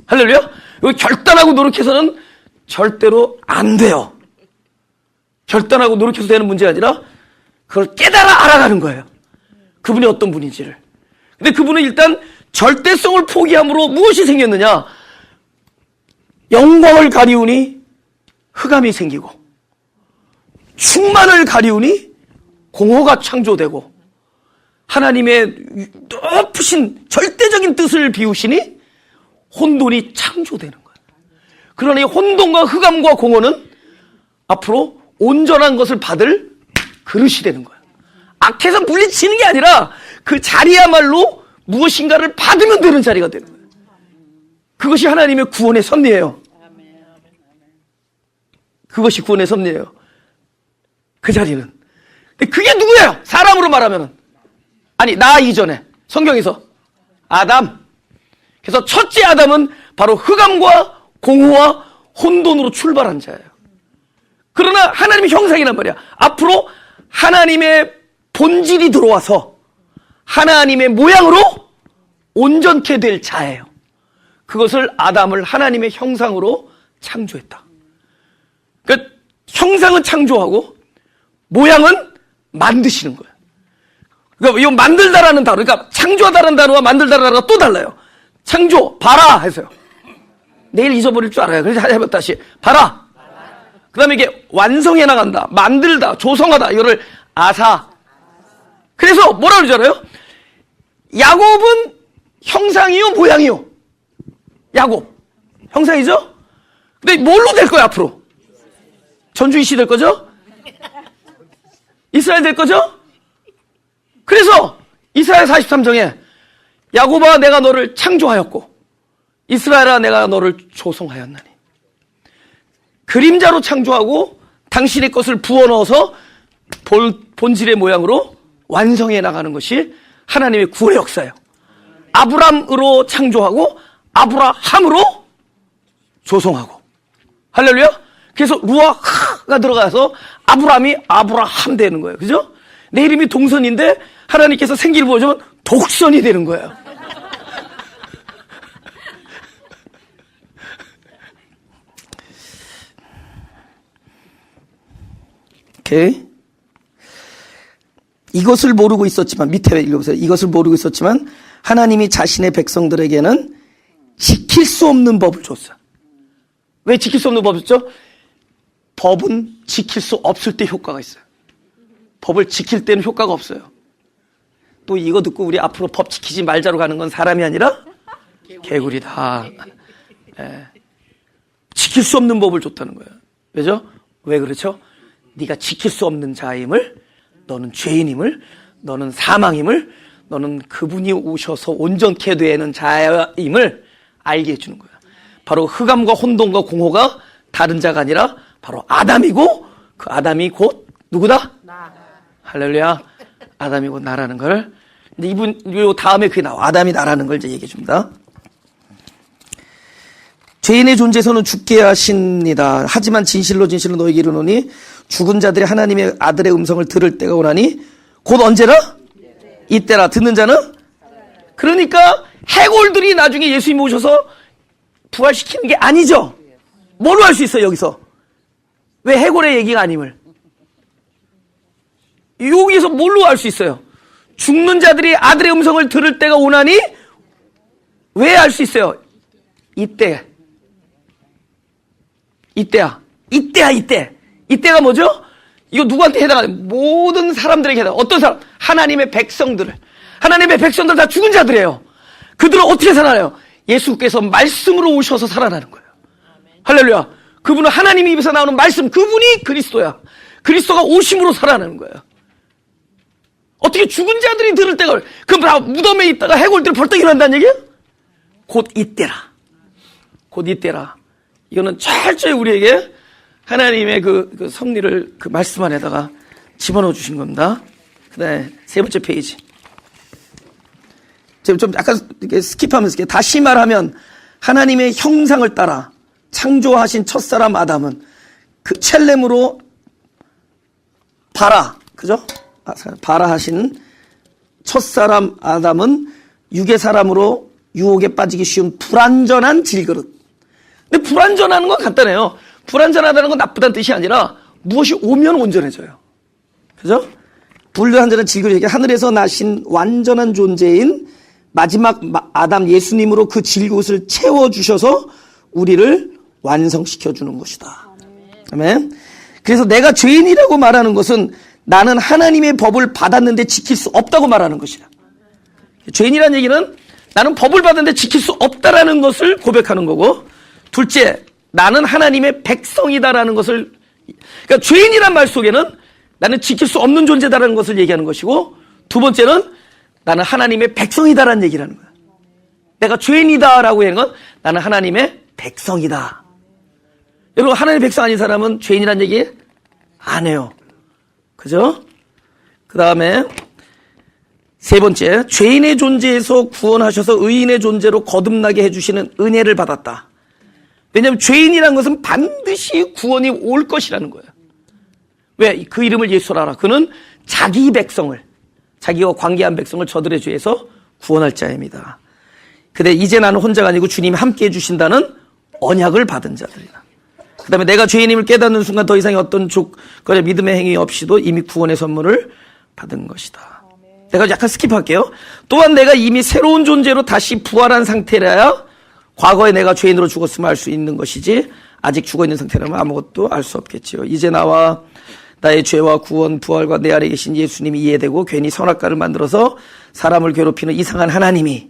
S1: 할렐루야? 이거 결단하고 노력해서는 절대로 안 돼요. 결단하고 노력해서 되는 문제가 아니라 그걸 깨달아 알아가는 거예요. 그분이 어떤 분인지를. 근데 그분은 일단 절대성을 포기함으로 무엇이 생겼느냐? 영광을 가리우니 흑암이 생기고, 충만을 가리우니 공허가 창조되고, 하나님의 높으신 절대적인 뜻을 비우시니 혼돈이 창조되는 거예요. 그러니 혼돈과 흑암과 공허는 앞으로 온전한 것을 받을 그릇이 되는 거예요. 악해서 물리치는 게 아니라 그 자리야말로 무엇인가를 받으면 되는 자리가 되는 거예요. 그것이 하나님의 구원의 섭리예요. 그것이 구원의 섭리예요. 그 자리는. 그게 누구예요? 사람으로 말하면은. 아니, 나 이전에 성경에서 아담. 그래서 첫째 아담은 바로 흑암과 공허와 혼돈으로 출발한 자예요. 그러나 하나님의 형상이란 말이야. 앞으로 하나님의 본질이 들어와서 하나님의 모양으로 온전케 될 자예요. 그것을 아담을 하나님의 형상으로 창조했다. 그러니까 형상은 창조하고 모양은 만드시는 거예요. 그러니까 이 만들다라는 단어, 그러니까 창조하다라는 단어와 만들다라는 단어가 또 달라요. 창조, 봐라 해서요. 내일 잊어버릴 줄 알아요. 그래서 해봐 다시. 봐라. 그 다음에 이게 완성해 나간다, 만들다, 조성하다, 이거를 아사. 그래서 뭐라 그러잖아요? 야곱은 형상이요, 모양이요? 야곱. 형상이죠? 근데 뭘로 될 거야, 앞으로? 전주 이씨 될 거죠? 이스라엘 될 거죠? 그래서 이스라엘 43정에 야곱아 내가 너를 창조하였고 이스라엘아 내가 너를 조성하였나니. 그림자로 창조하고 당신의 것을 부어넣어서 본질의 모양으로 완성해 나가는 것이 하나님의 구원의 역사예요. 아브람으로 창조하고 아브라함으로 조성하고. 할렐루야. 그래서 루아가 들어가서 아브람이 아브라함 되는 거예요. 그죠? 내 이름이 동선인데 하나님께서 생기를 보여주면 독선이 되는 거예요. 오케이. 이것을 모르고 있었지만, 밑에 읽어보세요. 이것을 모르고 있었지만 하나님이 자신의 백성들에게는 지킬 수 없는 법을 줬어요. 왜 지킬 수 없는 법을 줬죠? 법은 지킬 수 없을 때 효과가 있어요. 법을 지킬 때는 효과가 없어요. 또 이거 듣고 우리 앞으로 법 지키지 말자로 가는 건 사람이 아니라 개구리다. 예. 지킬 수 없는 법을 줬다는 거예요. 왜죠? 왜 그렇죠? 네가 지킬 수 없는 자임을, 너는 죄인임을, 너는 사망임을, 너는 그분이 오셔서 온전케 되는 자임을 알게 해주는 거예요. 바로 흑암과 혼돈과 공허가 다른 자가 아니라 바로 아담이고, 그 아담이 곧 누구다? 나. 할렐루야. 아담이 곧 나라는 걸. 근데 요 다음에 그게 나와. 아담이 나라는 걸 이제 얘기해 줍니다. 죄인의 존재에서는 죽게 하십니다. 하지만 진실로 너에게 이르노니 죽은 자들이 하나님의 아들의 음성을 들을 때가 오나니 곧 언제나? 이때라. 듣는 자는? 그러니까 해골들이 나중에 예수님이 오셔서 부활시키는 게 아니죠. 뭘로 알 수 있어요, 여기서? 왜 해골의 얘기가 아님을? 여기에서 뭘로 알 수 있어요? 죽는 자들이 아들의 음성을 들을 때가 오나니 왜 알 수 있어요? 이때. 이때야. 이때가 뭐죠? 이거 누구한테 해당하냐? 모든 사람들에게 해당. 어떤 사람? 하나님의 백성들을. 하나님의 백성들 다 죽은 자들이에요. 그들은 어떻게 살아나요? 예수께서 말씀으로 오셔서 살아나는 거예요. 할렐루야. 그분은 하나님 입에서 나오는 말씀, 그분이 그리스도야. 그리스도가 오심으로 살아나는 거예요. 어떻게 죽은 자들이 들을 때가, 그럼 다 무덤에 있다가 해골들이 벌떡 일어난다는 얘기야? 곧 이때라. 이거는 철저히 우리에게 하나님의 그 섭리를 그 말씀 안에다가 집어넣어 주신 겁니다. 그 다음에 세 번째 페이지. 제가 좀 약간 이렇게 스킵하면서 다시 말하면 하나님의 형상을 따라 창조하신 첫사람 아담은 그 첼렘으로 바라, 그죠? 바라 하신 첫사람 아담은 육의 사람으로 유혹에 빠지기 쉬운 불완전한 질그릇. 근데 불완전하는 건 간단해요. 불완전하다는 건 나쁘다는 뜻이 아니라 무엇이 오면 온전해져요. 그죠? 불한전한 질그릇 얘기, 하늘에서 나신 완전한 존재인 마지막 아담 예수님으로 그 질그릇을 채워주셔서 우리를 완성시켜주는 것이다. 아멘. 그래서 내가 죄인이라고 말하는 것은 나는 하나님의 법을 받았는데 지킬 수 없다고 말하는 것이다. 죄인이라는 얘기는 나는 법을 받았는데 지킬 수 없다라는 것을 고백하는 거고, 둘째, 나는 하나님의 백성이다라는 것을, 그러니까 죄인이란 말 속에는 나는 지킬 수 없는 존재다라는 것을 얘기하는 것이고, 두 번째는 나는 하나님의 백성이다라는 얘기를 하는 거야. 내가 죄인이다라고 하는 건 나는 하나님의 백성이다. 여러분, 하나님의 백성 아닌 사람은 죄인이라는 얘기 안 해요. 그죠? 그 다음에 세 번째, 죄인의 존재에서 구원하셔서 의인의 존재로 거듭나게 해주시는 은혜를 받았다. 왜냐하면 죄인이라는 것은 반드시 구원이 올 것이라는 거예요. 왜? 그 이름을 예수라 하라. 그는 자기 백성을, 자기와 관계한 백성을 저들의 죄에서 구원할 자입니다. 근데 이제 나는 혼자가 아니고 주님이 함께 해주신다는 언약을 받은 자들이다. 그 다음에 내가 죄인임을 깨닫는 순간 더 이상의 어떤 조건의 믿음의 행위 없이도 이미 구원의 선물을 받은 것이다. 내가 약간 스킵할게요. 또한 내가 이미 새로운 존재로 다시 부활한 상태라야 과거에 내가 죄인으로 죽었음을 알 수 있는 것이지, 아직 죽어있는 상태라면 아무것도 알 수 없겠지요. 이제 나와 나의 죄와 구원, 부활과 내 안에 계신 예수님이 이해되고, 괜히 선악과를 만들어서 사람을 괴롭히는 이상한 하나님이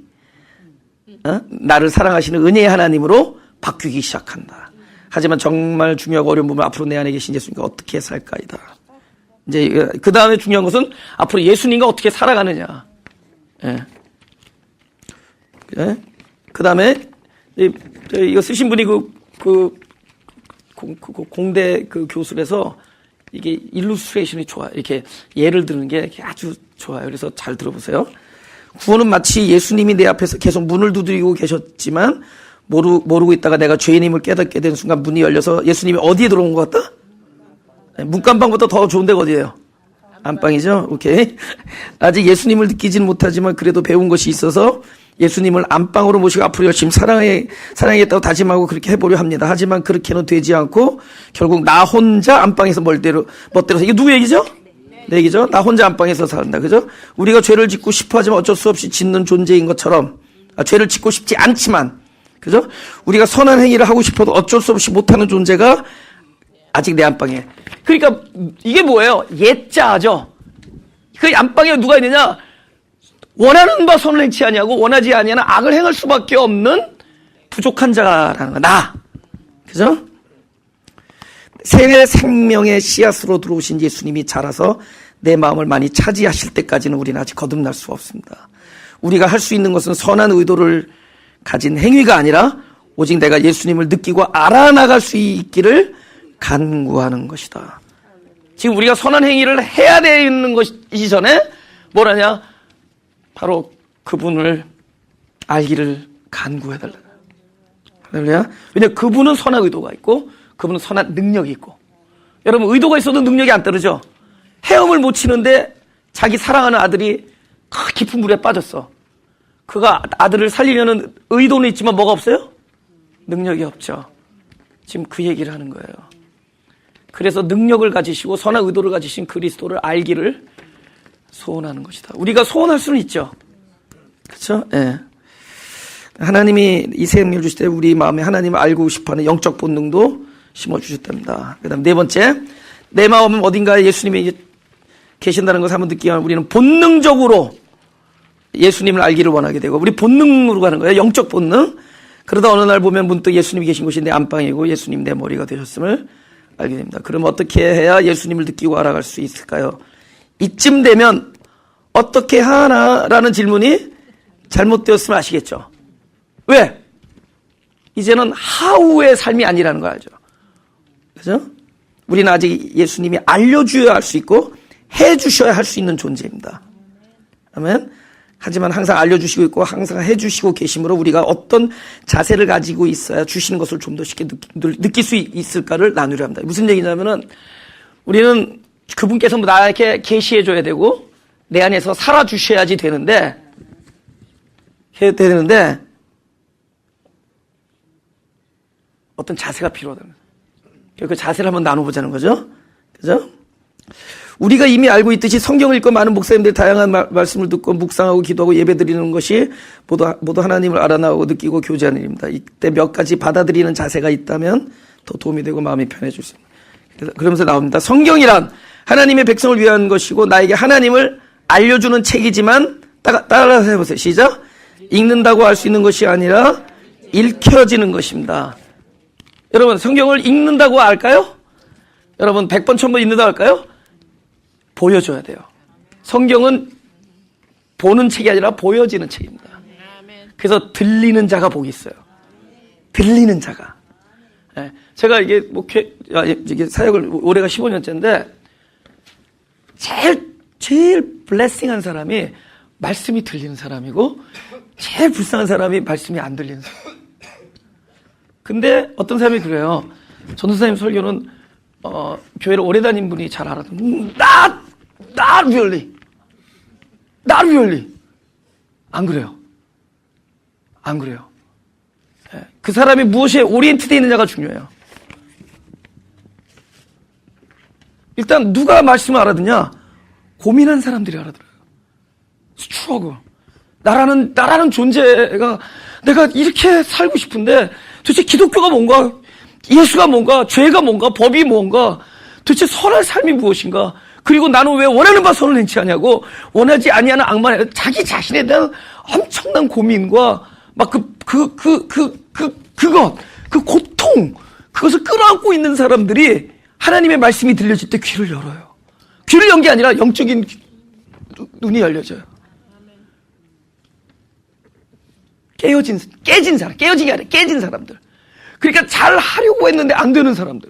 S1: 나를 사랑하시는 은혜의 하나님으로 바뀌기 시작한다. 하지만 정말 중요하고 어려운 부분, 앞으로 내 안에 계신 예수님과 어떻게 살까이다. 이제 그 다음에 중요한 것은 앞으로 예수님과 어떻게 살아가느냐. 예. 예? 그 다음에 이거 쓰신 분이 공대 그 교수라서 이게 일루스트레이션이 좋아요. 이렇게 예를 드는 게 아주 좋아요. 그래서 잘 들어보세요. 구원은 마치 예수님이 내 앞에서 계속 문을 두드리고 계셨지만 모르고 있다가 내가 죄인임을 깨닫게 된 순간 문이 열려서 예수님이 어디에 들어온 것 같다? 문간방보다 더 좋은 데가 어디예요? 안방이죠? 오케이. 아직 예수님을 느끼지는 못하지만 그래도 배운 것이 있어서 예수님을 안방으로 모시고 앞으로 열심히 사랑하겠다고 다짐하고 그렇게 해보려 합니다. 하지만 그렇게는 되지 않고 결국 나 혼자 안방에서 멋대로서, 이게 누구 얘기죠? 내 얘기죠? 나 혼자 안방에서 산다. 그죠? 우리가 죄를 짓고 싶어 하지만 어쩔 수 없이 짓는 존재인 것처럼, 죄를 짓고 싶지 않지만, 그죠? 우리가 선한 행위를 하고 싶어도 어쩔 수 없이 못하는 존재가 아직 내 안방에. 그러니까 이게 뭐예요? 옛자죠. 그 안방에 누가 있느냐? 원하는 바 선을 행치 아니하고 원하지 아니하는 악을 행할 수밖에 없는 부족한 자라는 거. 나. 그죠? 새 생명의 씨앗으로 들어오신 예수님이 자라서 내 마음을 많이 차지하실 때까지는 우리는 아직 거듭날 수 없습니다. 우리가 할 수 있는 것은 선한 의도를 가진 행위가 아니라 오직 내가 예수님을 느끼고 알아나갈 수 있기를 간구하는 것이다. 지금 우리가 선한 행위를 해야 되는 것이기 전에 뭐라냐? 바로 그분을 알기를 간구해달라. 할렐루야. 왜냐하면 그분은 선한 의도가 있고 그분은 선한 능력이 있고. 여러분, 의도가 있어도 능력이 안 떨어져. 헤엄을 못 치는데 자기 사랑하는 아들이 깊은 물에 빠졌어. 그가 아들을 살리려는 의도는 있지만 뭐가 없어요? 능력이 없죠. 지금 그 얘기를 하는 거예요. 그래서 능력을 가지시고 선한 의도를 가지신 그리스도를 알기를 소원하는 것이다. 우리가 소원할 수는 있죠. 그렇죠? 예. 하나님이 이 생명을 주실 때 우리 마음에 하나님을 알고 싶어하는 영적 본능도 심어주셨답니다. 그 다음 네 번째, 내 마음은 어딘가에 예수님이 계신다는 것을 한번 느끼면 우리는 본능적으로 예수님을 알기를 원하게 되고, 우리 본능으로 가는 거예요. 영적 본능. 그러다 어느 날 보면 문득 예수님이 계신 곳이 내 안방이고 예수님 내 머리가 되셨음을 알게 됩니다. 그럼 어떻게 해야 예수님을 느끼고 알아갈 수 있을까요? 이쯤 되면 어떻게 하나라는 질문이 잘못되었으면 아시겠죠? 왜? 이제는 하우의 삶이 아니라는 거 알죠? 그죠? 우리는 아직 예수님이 알려주어야 할 수 있고 해주셔야 할 수 있는 존재입니다. 아멘. 하지만 항상 알려주시고 있고 항상 해주시고 계심으로 우리가 어떤 자세를 가지고 있어야 주시는 것을 좀 더 쉽게 느낄 수 있을까를 나누려 합니다. 무슨 얘기냐면은 우리는 그분께서 나에게 계시해줘야 되고 내 안에서 살아주셔야지 되는데 어떤 자세가 필요하다는 거예요. 그 자세를 한번 나눠보자는 거죠. 그죠? 우리가 이미 알고 있듯이 성경을 읽고 많은 목사님들이 다양한 말씀을 듣고 묵상하고 기도하고 예배드리는 것이 모두 하나님을 알아나고 느끼고 교제하는 일입니다. 이때 몇 가지 받아들이는 자세가 있다면 더 도움이 되고 마음이 편해질 수 있습니다. 그러면서 나옵니다. 성경이란 하나님의 백성을 위한 것이고 나에게 하나님을 알려주는 책이지만 따라서 해보세요. 시작. 읽는다고 할 수 있는 것이 아니라 읽혀지는 것입니다. 여러분 성경을 읽는다고 할까요? 여러분 100번 1000번 읽는다고 할까요? 보여줘야 돼요. 성경은 보는 책이 아니라 보여지는 책입니다. 그래서 들리는 자가 복이 있어요. 들리는 자가. 제가 이게 이게 사역을 올해가 15년째인데 제일 블레싱한 사람이 말씀이 들리는 사람이고 제일 불쌍한 사람이 말씀이 안 들리는 사람. 근데 어떤 사람이 그래요. 전도사님 설교는 교회를 오래 다닌 분이 잘 알아도 not really 안 그래요. 안 그래요. 그 사람이 무엇에 오리엔트되어 있느냐가 중요해요. 일단 누가 말씀을 알아듣냐? 고민한 사람들이 알아들어요. 스트러글. 나라는 존재가 내가 이렇게 살고 싶은데 도대체 기독교가 뭔가, 예수가 뭔가, 죄가 뭔가, 법이 뭔가, 도대체 선한 삶이 무엇인가? 그리고 나는 왜 원하는 바 선을 행치 하냐고, 원하지 아니하는 악만, 자기 자신에 대한 엄청난 고민과 막 그 고통, 그것을 끌어안고 있는 사람들이 하나님의 말씀이 들려질 때 귀를 열어요. 귀를 연 게 아니라 영적인 눈이 열려져요. 깨진 사람, 깨어지게 아니라 깨진 사람들. 그러니까 잘 하려고 했는데 안 되는 사람들.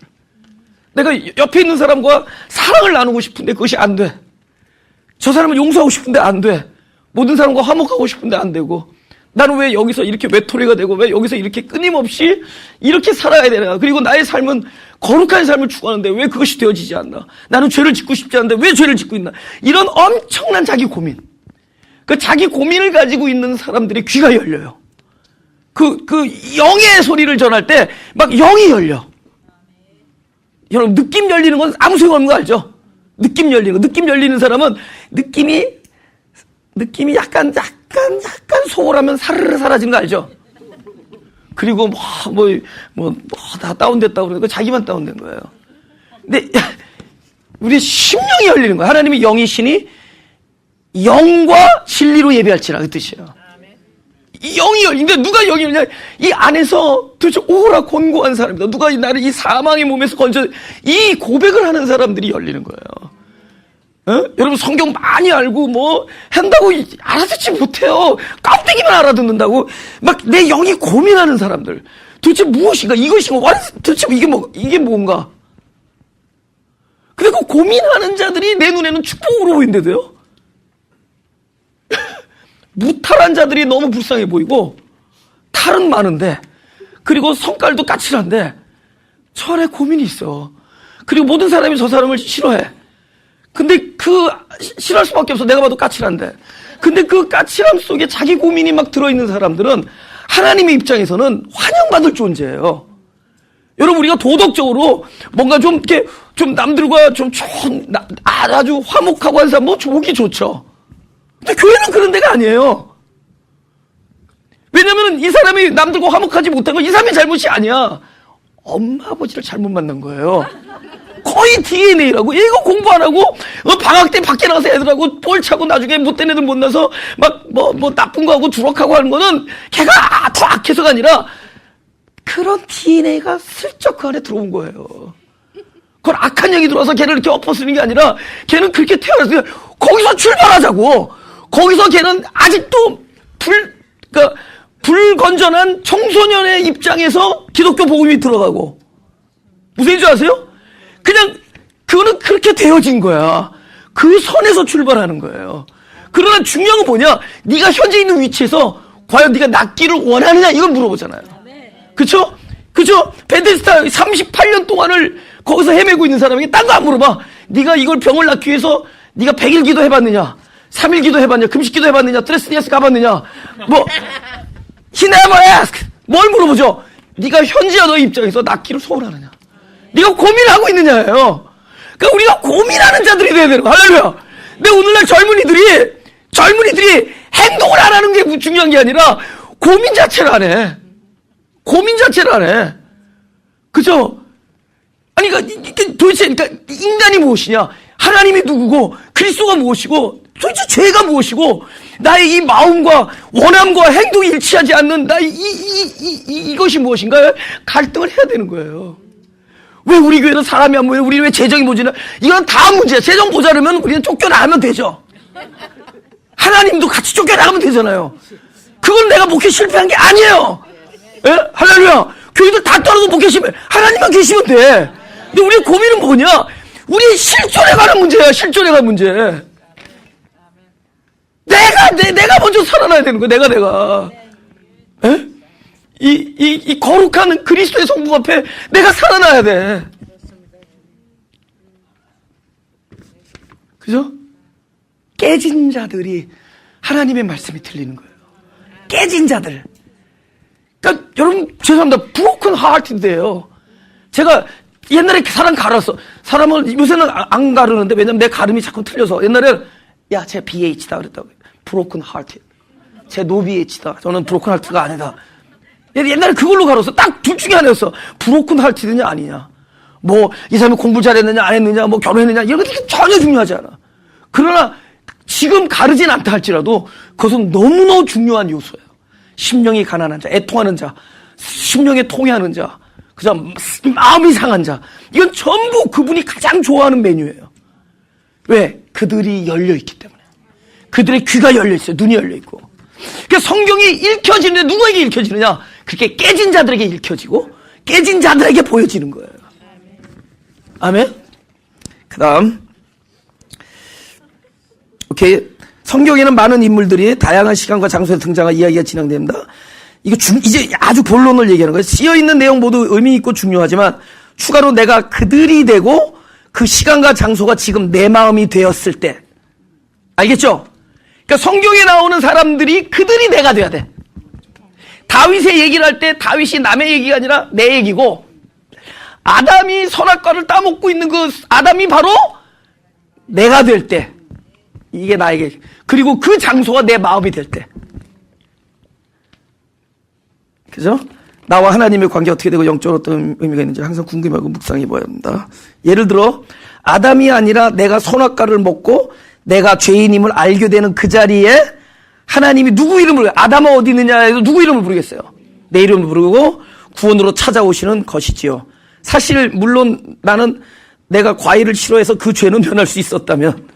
S1: 내가 옆에 있는 사람과 사랑을 나누고 싶은데 그것이 안 돼. 저 사람을 용서하고 싶은데 안 돼. 모든 사람과 화목하고 싶은데 안 되고. 나는 왜 여기서 이렇게 외톨이가 되고 왜 여기서 이렇게 끊임없이 이렇게 살아야 되나. 그리고 나의 삶은 거룩한 삶을 추구하는데 왜 그것이 되어지지 않나. 나는 죄를 짓고 싶지 않은데 왜 죄를 짓고 있나. 이런 엄청난 자기 고민. 그 자기 고민을 가지고 있는 사람들의 귀가 열려요. 그 영의 소리를 전할 때 막 영이 열려. 여러분 느낌 열리는 건 아무 소용없는 거 알죠? 느낌 열리는 거. 느낌 열리는 사람은 느낌이 약간 소홀하면 사르르 사라지는 거 알죠? 그리고 다 다운됐다고 그러니까 자기만 다운된 거예요. 근데 우리 심령이 열리는 거예요. 하나님의 영이시니 영과 진리로 예배할지라 그 뜻이에요. 이 영이 열리는데 누가 영이 열리냐? 이 안에서 도대체 오라 곤고한 사람이다. 누가 나를 이 사망의 몸에서 건져 이 고백을 하는 사람들이 열리는 거예요. 여러분 성경 많이 알고 뭐 한다고 알아듣지 못해요. 깜빡이만 알아듣는다고 막 내 영이 고민하는 사람들. 도대체 무엇인가? 이것인가? 도대체 이게 뭔가? 근데 그 고민하는 자들이 내 눈에는 축복으로 보인대도요. 무탈한 자들이 너무 불쌍해 보이고 탈은 많은데 그리고 성깔도 까칠한데 저 안에 고민이 있어. 그리고 모든 사람이 저 사람을 싫어해. 근데 싫어할 수밖에 없어. 내가 봐도 까칠한데. 근데 그 까칠함 속에 자기 고민이 막 들어있는 사람들은 하나님의 입장에서는 환영받을 존재예요. 여러분 우리가 도덕적으로 뭔가 좀 이렇게 좀 남들과 좀 아주 화목하고 한 사람 뭐 보기 좋죠. 근데 교회는 그런 데가 아니에요. 왜냐면 이 사람이 남들과 화목하지 못한 건 이 사람의 잘못이 아니야. 엄마 아버지를 잘못 만난 거예요. 거의 DNA라고. 이거 공부 안 하고 방학 때 밖에 나가서 애들하고 볼 차고 나중에 못된 애들 못 나서 막 뭐 나쁜 거 하고 주럭하고 하는 거는 걔가 더 악해서가 아니라 그런 DNA가 슬쩍 그 안에 들어온 거예요. 그건 악한 영이 들어와서 걔를 이렇게 엎어쓰는 게 아니라 걔는 그렇게 태어나서 거기서 출발하자고. 거기서 걔는 아직도 불건전한 청소년의 입장에서 기독교 복음이 들어가고. 무슨 얘기인지 아세요? 그냥 그거는 그렇게 되어진 거야. 그 선에서 출발하는 거예요. 그러나 중요한 건 뭐냐? 네가 현재 있는 위치에서 과연 네가 낫기를 원하느냐 이걸 물어보잖아요. 그쵸? 베데스다 38년 동안을 거기서 헤매고 있는 사람에게 딴 거 안 물어봐. 네가 이걸 병을 낫기 위해서 네가 100일 기도 해봤느냐? 3일 기도 해봤느냐? 금식 기도 해봤느냐? 트레스니아스 가봤느냐? He never asked. 뭘 물어보죠? 네가 현지야 너의 입장에서 낫기를 소원하느냐? 네가 고민하고 있느냐예요. 그러니까 우리가 고민하는 자들이 돼야 되는 거야. 할렐루야. 근데 오늘날 젊은이들이 행동을 안 하는 게 중요한 게 아니라 고민 자체를 안 해. 고민 자체를 안 해. 그죠? 아니, 그러니까 도대체, 그러니까 인간이 무엇이냐? 하나님이 누구고, 그리스도가 무엇이고, 도대체 죄가 무엇이고, 나의 이 마음과 원함과 행동이 일치하지 않는 나의 이것이 무엇인가? 갈등을 해야 되는 거예요. 왜 우리 교회는 사람이 안 모여? 우리는 왜 재정이 모자라? 이건 다 문제야. 재정 모자르면 우리는 쫓겨나가면 되죠. 하나님도 같이 쫓겨나가면 되잖아요. 그건 내가 목회 실패한 게 아니에요. 예? 할렐루야. 교회들 다 떨어져 목회 실패. 하나님만 계시면 돼. 근데 우리의 고민은 뭐냐? 우리 실존에 관한 문제야. 실존에 관한 문제. 내가 먼저 살아나야 되는 거야. 내가. 예? 이 거룩한 그리스도의 성부 앞에 내가 살아나야 돼. 그죠? 깨진 자들이 하나님의 말씀이 들리는 거예요. 깨진 자들. 그러니까 여러분 죄송합니다. 브로큰 하트인데요. 제가 옛날에 사람 가르었어. 사람을 요새는 안 가르는데 왜냐면 내 가름이 자꾸 틀려서 옛날에는 야, 쟤 BH다 그랬다고. 브로큰 하트. 쟤 노 BH다. 저는 브로큰 하트가 아니다. 옛날에 그걸로 가르었어. 딱 둘 중에 하나였어. 브로큰 하트느냐 아니냐. 뭐 이 사람이 공부 잘했느냐 안 했느냐 뭐 결혼했느냐 이런 것들이 전혀 중요하지 않아. 그러나 지금 가르진 않다 할지라도 그것은 너무너무 중요한 요소예요. 심령이 가난한 자, 애통하는 자, 심령에 통해하는 자, 그저 마음이 상한 자. 이건 전부 그분이 가장 좋아하는 메뉴예요. 왜? 그들이 열려있기 때문에. 그들의 귀가 열려있어요. 눈이 열려있고. 그러니까 성경이 읽혀지는데 누구에게 읽혀지느냐? 그렇게 깨진 자들에게 읽혀지고 깨진 자들에게 보여지는 거예요. 아멘? 그 다음 오케이. 성경에는 많은 인물들이 다양한 시간과 장소에 등장한 이야기가 진행됩니다. 이거 이제 아주 본론을 얘기하는 거예요. 쓰여있는 내용 모두 의미 있고 중요하지만 추가로 내가 그들이 되고 그 시간과 장소가 지금 내 마음이 되었을 때 알겠죠? 그러니까 성경에 나오는 사람들이 그들이 내가 돼야 돼. 다윗의 얘기를 할 때 다윗이 남의 얘기가 아니라 내 얘기고 아담이 선악과를 따먹고 있는 그 아담이 바로 내가 될 때 이게 나에게 그리고 그 장소가 내 마음이 될 때 그죠? 나와 하나님의 관계 어떻게 되고 영적으로 어떤 의미가 있는지 항상 궁금해하고 묵상해 봐야 합니다. 예를 들어 아담이 아니라 내가 선악과를 먹고 내가 죄인임을 알게 되는 그 자리에 하나님이 누구 이름을 아담은 어디 있느냐 해서 누구 이름을 부르겠어요? 내 이름을 부르고 구원으로 찾아오시는 것이지요. 사실 물론 나는 내가 과일을 싫어해서 그 죄는 면할 수 있었다면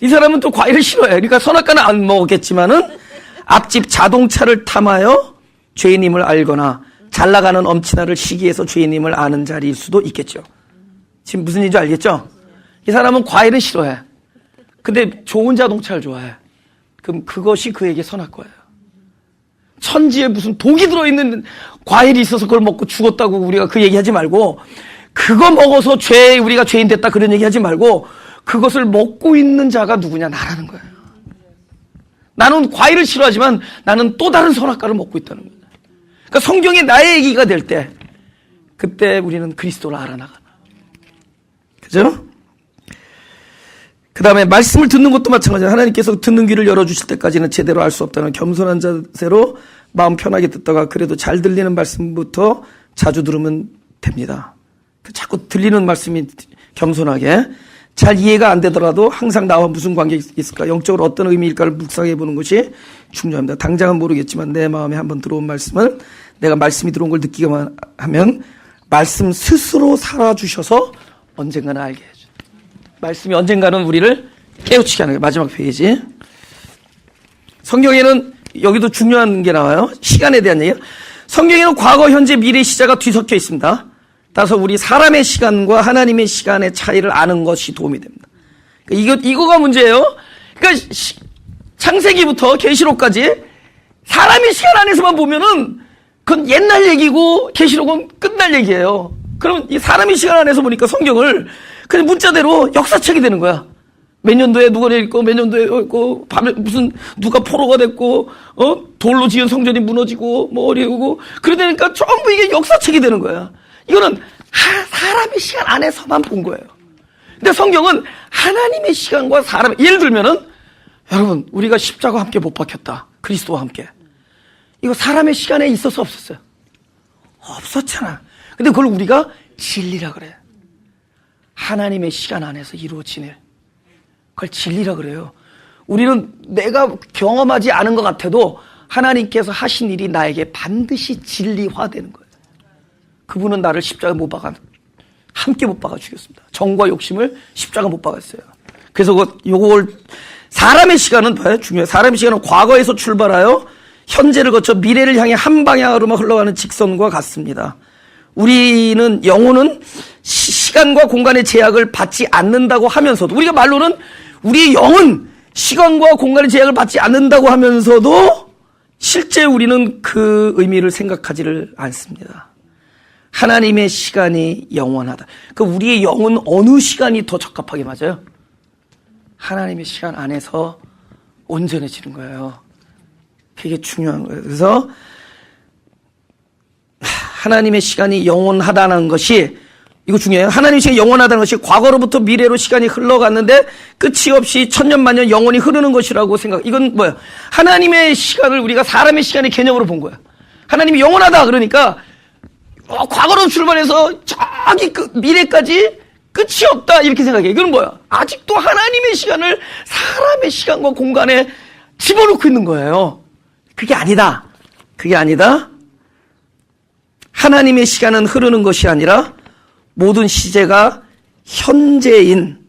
S1: 이 사람은 또 과일을 싫어해. 그러니까 선악과는 안 먹었겠지만은 앞집 자동차를 탐하여 죄인임을 알거나 잘 나가는 엄친아를 시기해서 죄인임을 아는 자리일 수도 있겠죠. 지금 무슨 일인지 알겠죠? 이 사람은 과일은 싫어해. 근데 좋은 자동차를 좋아해. 그럼 그것이 그에게 선악과예요. 천지에 무슨 독이 들어있는 과일이 있어서 그걸 먹고 죽었다고 우리가 그 얘기하지 말고 그거 먹어서 우리가 죄인 됐다 그런 얘기하지 말고 그것을 먹고 있는 자가 누구냐? 나라는 거예요. 나는 과일을 싫어하지만 나는 또 다른 선악과를 먹고 있다는 거예요. 그러니까 성경이 나의 얘기가 될 때 그때 우리는 그리스도를 알아나가는 그죠? 그 다음에 말씀을 듣는 것도 마찬가지예요. 하나님께서 듣는 귀를 열어주실 때까지는 제대로 알 수 없다는 겸손한 자세로 마음 편하게 듣다가 그래도 잘 들리는 말씀부터 자주 들으면 됩니다. 자꾸 들리는 말씀이 겸손하게 잘 이해가 안 되더라도 항상 나와 무슨 관계가 있을까? 영적으로 어떤 의미일까를 묵상해 보는 것이 중요합니다. 당장은 모르겠지만 내 마음에 한번 들어온 말씀은 내가 말씀이 들어온 걸 느끼기만 하면 말씀 스스로 살아주셔서 언젠가는 알게 해줘. 말씀이 언젠가는 우리를 깨우치게 하는 거예요. 마지막 페이지. 성경에는 여기도 중요한 게 나와요. 시간에 대한 얘기예요. 성경에는 과거, 현재, 미래 시자가 뒤섞여 있습니다. 따라서 우리 사람의 시간과 하나님의 시간의 차이를 아는 것이 도움이 됩니다. 이거가 문제예요. 그러니까 창세기부터 계시록까지 사람의 시간 안에서만 보면은 그건 옛날 얘기고 계시록은 끝날 얘기예요. 그럼 이 사람의 시간 안에서 보니까 성경을 그냥 문자대로 역사책이 되는 거야. 몇 년도에 누가 있고, 몇 년도에 있고, 밤에 무슨 누가 포로가 됐고, 돌로 지은 성전이 무너지고, 뭐 어리고, 그러다니까 전부 이게 역사책이 되는 거야. 이거는 사람의 시간 안에서만 본 거예요. 근데 성경은 하나님의 시간과 사람의, 예를 들면은 여러분 우리가 십자가와 함께 못 박혔다. 그리스도와 함께. 이거 사람의 시간에 있었어 없었어요? 없었잖아. 근데 그걸 우리가 진리라 그래. 하나님의 시간 안에서 이루어지네. 그걸 진리라 그래요. 우리는 내가 경험하지 않은 것 같아도 하나님께서 하신 일이 나에게 반드시 진리화되는 거예요. 그분은 나를 십자가에 못 박아, 함께 못 박아 죽였습니다. 정과 욕심을 십자가 못 박았어요. 그래서 요걸 사람의 시간은 뭐예요? 중요해요. 사람의 시간은 과거에서 출발하여 현재를 거쳐 미래를 향해 한 방향으로만 흘러가는 직선과 같습니다. 우리는 영혼은 시간과 공간의 제약을 받지 않는다고 하면서도, 우리가 말로는 우리의 영은 시간과 공간의 제약을 받지 않는다고 하면서도 실제 우리는 그 의미를 생각하지를 않습니다. 하나님의 시간이 영원하다. 그 우리의 영은 어느 시간이 더 적합하게 맞아요? 하나님의 시간 안에서 온전해지는 거예요. 그게 중요한 거예요. 그래서 하나님의 시간이 영원하다는 것이, 이거 중요해요. 하나님의 시간이 영원하다는 것이 과거로부터 미래로 시간이 흘러갔는데 끝이 없이 천년만년 영원히 흐르는 것이라고 생각. 이건 뭐예요? 하나님의 시간을 우리가 사람의 시간의 개념으로 본 거예요. 하나님이 영원하다 그러니까 과거로 출발해서 저기 미래까지 끝이 없다 이렇게 생각해요. 이건 뭐야? 아직도 하나님의 시간을 사람의 시간과 공간에 집어넣고 있는 거예요. 그게 아니다. 그게 아니다. 하나님의 시간은 흐르는 것이 아니라 모든 시제가 현재인,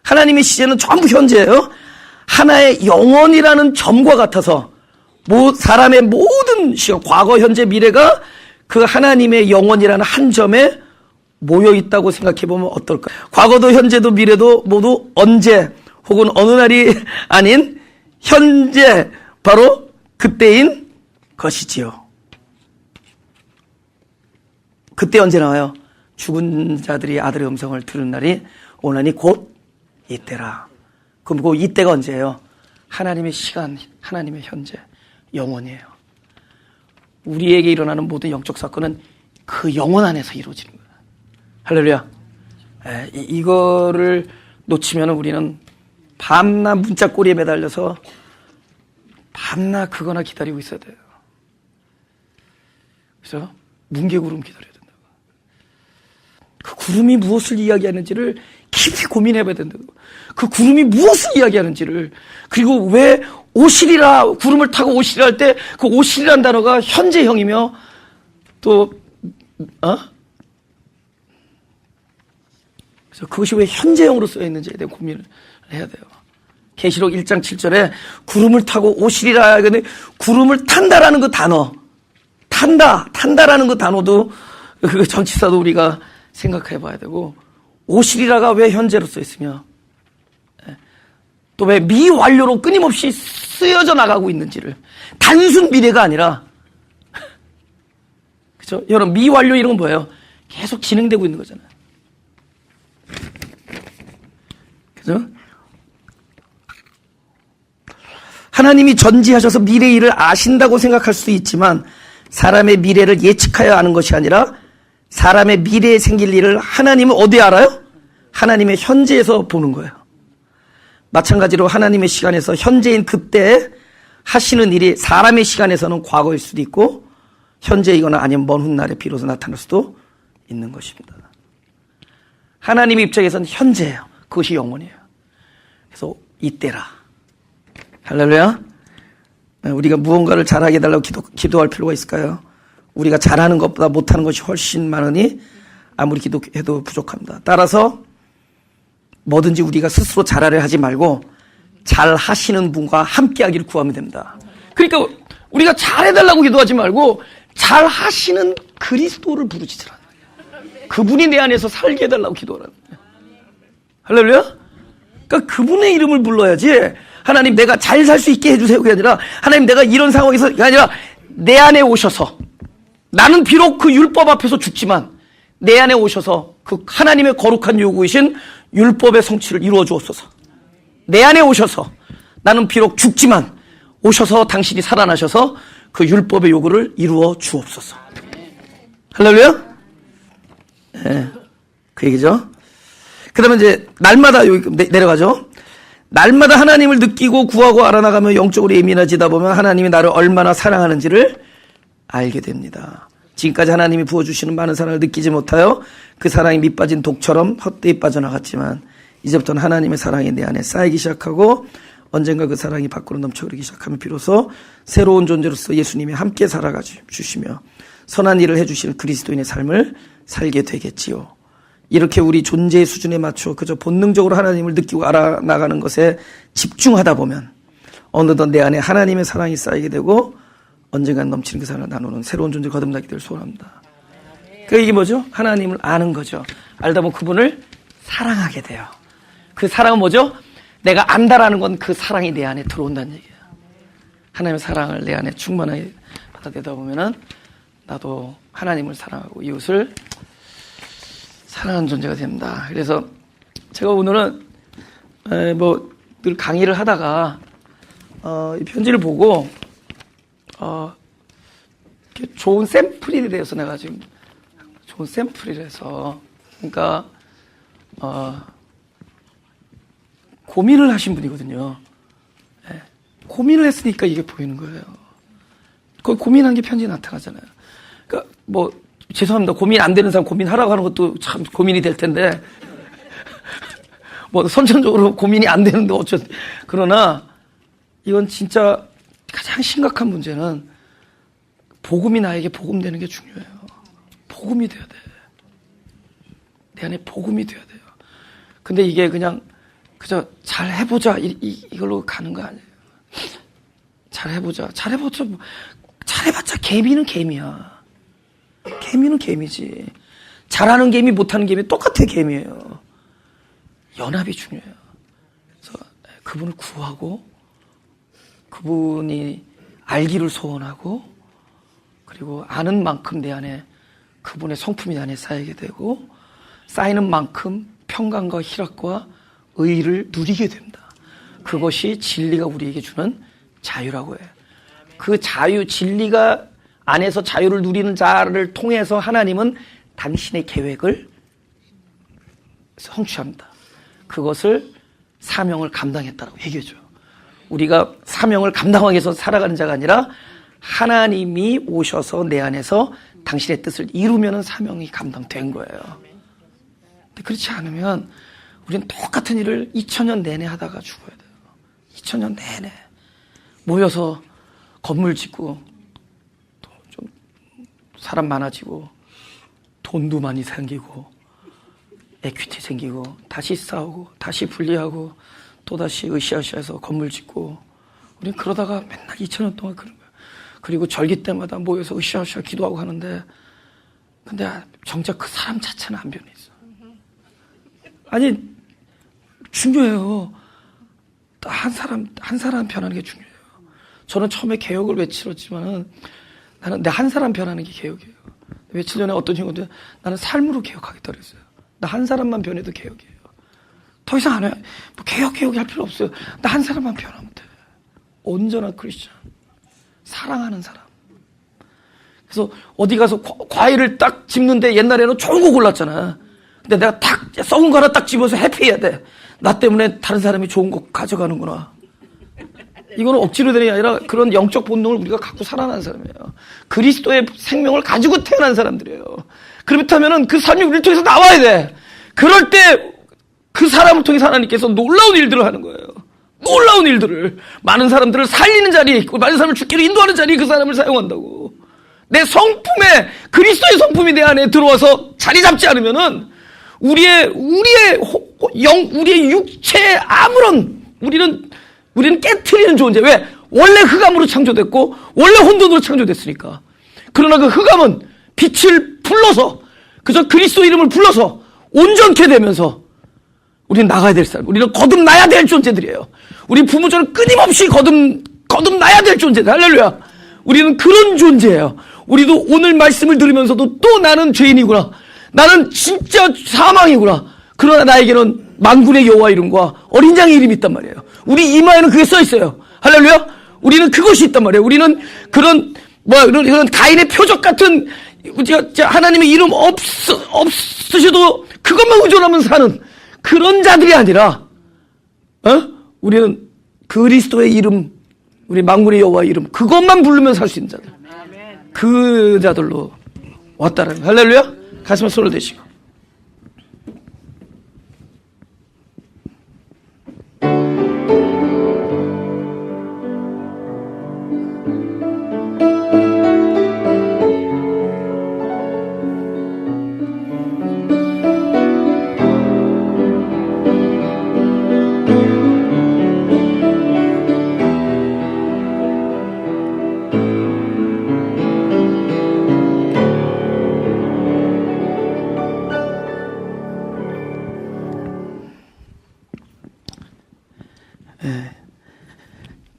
S1: 하나님의 시제는 전부 현재예요. 하나의 영원이라는 점과 같아서 사람의 모든 시간, 과거, 현재, 미래가 그 하나님의 영원이라는 한 점에 모여 있다고 생각해 보면 어떨까요? 과거도 현재도 미래도 모두 언제 혹은 어느 날이 아닌 현재, 바로 그때인 것이지요. 그때 언제 나와요? 죽은 자들이 아들의 음성을 들은 날이 오나니 곧 이때라. 그럼 그 이때가 언제예요? 하나님의 시간, 하나님의 현재, 영원이에요. 우리에게 일어나는 모든 영적 사건은 그 영원 안에서 이루어지는 거예요. 할렐루야. 이거를 놓치면 우리는 밤낮 문자꼬리에 매달려서 밤낮 그거나 기다리고 있어야 돼요. 그래서 뭉게구름 기다려야 된다고. 그 구름이 무엇을 이야기하는지를 깊이 고민해봐야 된다고. 그 구름이 무엇을 이야기하는지를, 그리고 왜 오시리라, 구름을 타고 오시리라 할 때 그 오시리라는 단어가 현재형이며 또 그래서 그것이 왜 현재형으로 쓰여 있는지에 대해 고민을 해야 돼요. 계시록 1장 7절에 구름을 타고 오시리라 하는데, 구름을 탄다라는 그 단어, 탄다라는 그 단어도, 그 전치사도 우리가 생각해 봐야 되고, 오시리라가 왜 현재로 써 있으며 또 왜 미완료로 끊임없이 쓰여져 나가고 있는지를, 단순 미래가 아니라, 그죠? 여러분, 미완료 이런 건 뭐예요? 계속 진행되고 있는 거잖아요. 그죠? 하나님이 전지하셔서 미래의 일을 아신다고 생각할 수도 있지만, 사람의 미래를 예측하여 아는 것이 아니라 사람의 미래에 생길 일을 하나님은 어디에 알아요? 하나님의 현재에서 보는 거예요. 마찬가지로 하나님의 시간에서 현재인 그때에 하시는 일이 사람의 시간에서는 과거일 수도 있고 현재이거나 아니면 먼 훗날에 비로소 나타날 수도 있는 것입니다. 하나님의 입장에서는 현재예요. 그것이 영원이에요. 그래서 이때라. 할렐루야. 우리가 무언가를 잘하게 해달라고 기도할 필요가 있을까요? 우리가 잘하는 것보다 못하는 것이 훨씬 많으니 아무리 기도해도 부족합니다. 따라서 뭐든지 우리가 스스로 잘하려 하지 말고 잘 하시는 분과 함께 하기를 구하면 됩니다. 그러니까 우리가 잘해달라고 기도하지 말고 잘 하시는 그리스도를 부르짖으라. 그분이 내 안에서 살게 해달라고 기도하라는 거예요. 할렐루야? 그러니까 그분의 이름을 불러야지, 하나님 내가 잘 살 수 있게 해주세요 그게 아니라, 하나님 내가 이런 상황에서가 아니라 내 안에 오셔서, 나는 비록 그 율법 앞에서 죽지만 내 안에 오셔서 그 하나님의 거룩한 요구이신 율법의 성취를 이루어 주옵소서. 내 안에 오셔서 나는 비록 죽지만 오셔서 당신이 살아나셔서 그 율법의 요구를 이루어 주옵소서. 할렐루야? 네, 그 얘기죠. 그 다음에 이제 날마다 여기 내려가죠. 날마다 하나님을 느끼고 구하고 알아나가며 영적으로 예민해지다 보면 하나님이 나를 얼마나 사랑하는지를 알게 됩니다. 지금까지 하나님이 부어주시는 많은 사랑을 느끼지 못하여 그 사랑이 밑빠진 독처럼 헛되이 빠져나갔지만 이제부터는 하나님의 사랑이 내 안에 쌓이기 시작하고 언젠가 그 사랑이 밖으로 넘쳐흐르기 시작하면 비로소 새로운 존재로서 예수님이 함께 살아가 주시며 선한 일을 해주시는 그리스도인의 삶을 살게 되겠지요. 이렇게 우리 존재의 수준에 맞춰 그저 본능적으로 하나님을 느끼고 알아나가는 것에 집중하다 보면 어느덧 내 안에 하나님의 사랑이 쌓이게 되고 언젠간 넘치는 그 사랑을 나누는 새로운 존재를 거듭나게 될 소원합니다. 그 이게 뭐죠? 하나님을 아는 거죠. 알다 보면 그분을 사랑하게 돼요. 그 사랑은 뭐죠? 내가 안다라는 건 그 사랑이 내 안에 들어온다는 얘기예요. 하나님의 사랑을 내 안에 충만하게 받아들이다 보면은 나도 하나님을 사랑하고 이웃을 사랑하는 존재가 됩니다. 그래서 제가 오늘은 늘 강의를 하다가 이 편지를 보고 좋은 샘플이 돼서 내가 지금 좋은 샘플이라서 그러니까 고민을 하신 분이거든요. 네. 고민을 했으니까 이게 보이는 거예요. 그 고민한 게 편지에 나타나잖아요. 그러니까 죄송합니다. 고민 안 되는 사람 고민하라고 하는 것도 참 고민이 될 텐데 선천적으로 고민이 안 되는데 그러나 이건 진짜 가장 심각한 문제는 복음이 나에게 복음되는 게 중요해요. 복음이 돼야 돼. 내 안에 복음이 돼야 돼요. 근데 이게 그저 잘 해보자 이걸로 가는 거 아니에요. 잘 해보자. 잘해봤자 개미는 개미야. 개미는 개미지. 잘하는 개미 못하는 개미 똑같아 개미예요. 연합이 중요해요. 그래서 그분을 구하고 그분이 알기를 소원하고 그리고 아는 만큼 내 안에 그분의 성품이 내 안에 쌓이게 되고 쌓이는 만큼 평강과 희락과 의의를 누리게 됩니다. 그것이 진리가 우리에게 주는 자유라고 해요. 그 자유, 진리가 안에서 자유를 누리는 자를 통해서 하나님은 당신의 계획을 성취합니다. 그것을 사명을 감당했다라고 얘기해줘요. 우리가 사명을 감당하기 위해서 살아가는 자가 아니라 하나님이 오셔서 내 안에서 당신의 뜻을 이루면 사명이 감당된 거예요. 근데 그렇지 않으면 우리는 똑같은 일을 2000년 내내 하다가 죽어야 돼요. 2000년 내내 모여서 건물 짓고 좀 사람 많아지고 돈도 많이 생기고 에퀴티 생기고 다시 싸우고 다시 분리하고 또다시 으쌰으쌰해서 건물 짓고 우리는 그러다가 맨날 2000년 동안 그런 거예요. 그리고 절기 때마다 모여서 으쌰으쌰 기도하고 하는데 근데 정작 그 사람 자체는 안 변해 있어. 아니 중요해요. 한 사람 변하는 게 중요해요. 저는 처음에 개혁을 외치렀지만은 나는 내 한 사람 변하는 게 개혁이에요. 며칠 전에 어떤 친구들 나는 삶으로 개혁하겠다 그랬어요. 나 한 사람만 변해도 개혁이에요. 더 이상 안 해요. 개혁이 할 필요 없어요. 나 한 사람만 변하면 돼. 온전한 크리스천. 사랑하는 사람. 그래서 어디 가서 과일을 딱 집는데 옛날에는 좋은 거 골랐잖아. 근데 내가 딱 썩은 거 하나 딱 집어서 해피해야 돼. 나 때문에 다른 사람이 좋은 거 가져가는구나. 이거는 억지로 되는 게 아니라 그런 영적 본능을 우리가 갖고 살아나는 사람이에요. 그리스도의 생명을 가지고 태어난 사람들이에요. 그렇다면은 그 삶이 우리를 통해서 나와야 돼. 그럴 때 그 사람을 통해서 하나님께서 놀라운 일들을 하는 거예요. 놀라운 일들을. 많은 사람들을 살리는 자리에 있고 많은 사람을 죽기로 인도하는 자리에 그 사람을 사용한다고. 내 성품에 그리스도의 성품이 내 안에 들어와서 자리 잡지 않으면은 우리의 육체에 아무런 우리는 깨트리는 존재. 왜? 원래 흑암으로 창조됐고 원래 혼돈으로 창조됐으니까. 그러나 그 흑암은 빛을 불러서 그저 그리스도 이름을 불러서 온전케 되면서 우리는 나가야 될 사람. 우리는 거듭나야 될 존재들이에요. 우리 부모처럼 끊임없이 거듭나야 될 존재들. 할렐루야. 우리는 그런 존재예요. 우리도 오늘 말씀을 들으면서도 또 나는 죄인이구나. 나는 진짜 사망이구나. 그러나 나에게는 만군의 여호와 이름과 어린 양의 이름이 있단 말이에요. 우리 이마에는 그게 써 있어요. 할렐루야. 우리는 그것이 있단 말이에요. 우리는 그런 가인의 표적 같은 하나님의 이름 없으셔도 그것만 의존하면 사는 그런 자들이 아니라 우리는 그리스도의 이름, 우리 만군의 여호와의 이름, 그것만 부르면 살 수 있는 자들, 그 자들로 왔다는 거예요. 할렐루야. 가슴에 손을 대시고.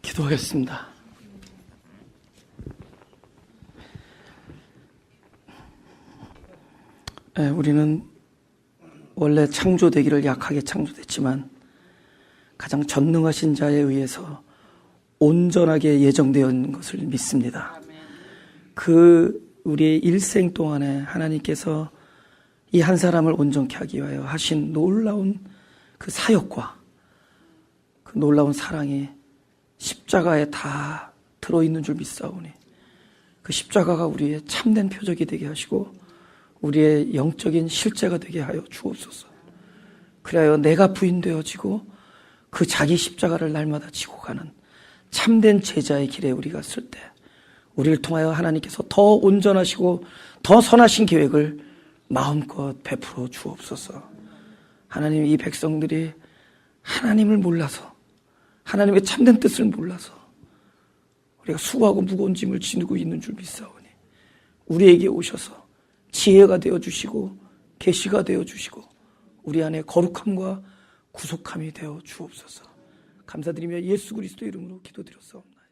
S1: 기도하겠습니다. 우리는 원래 창조되기를 약하게 창조됐지만 가장 전능하신 자에 의해서 온전하게 예정되어 있는 것을 믿습니다. 그 우리의 일생 동안에 하나님께서 이 한 사람을 온전케 하기 위하여 하신 놀라운 그 사역과 그 놀라운 사랑이 십자가에 다 들어있는 줄 믿사오니 그 십자가가 우리의 참된 표적이 되게 하시고 우리의 영적인 실제가 되게 하여 주옵소서. 그리하여 내가 부인되어지고 그 자기 십자가를 날마다 지고 가는 참된 제자의 길에 우리가 쓸 때 우리를 통하여 하나님께서 더 온전하시고 더 선하신 계획을 마음껏 베풀어 주옵소서. 하나님, 이 백성들이 하나님을 몰라서, 하나님의 참된 뜻을 몰라서 우리가 수고하고 무거운 짐을 지니고 있는 줄 믿사오니 우리에게 오셔서 지혜가 되어주시고 계시가 되어주시고 우리 안에 거룩함과 구속함이 되어 주옵소서. 감사드리며 예수 그리스도 이름으로 기도드렸사옵나다.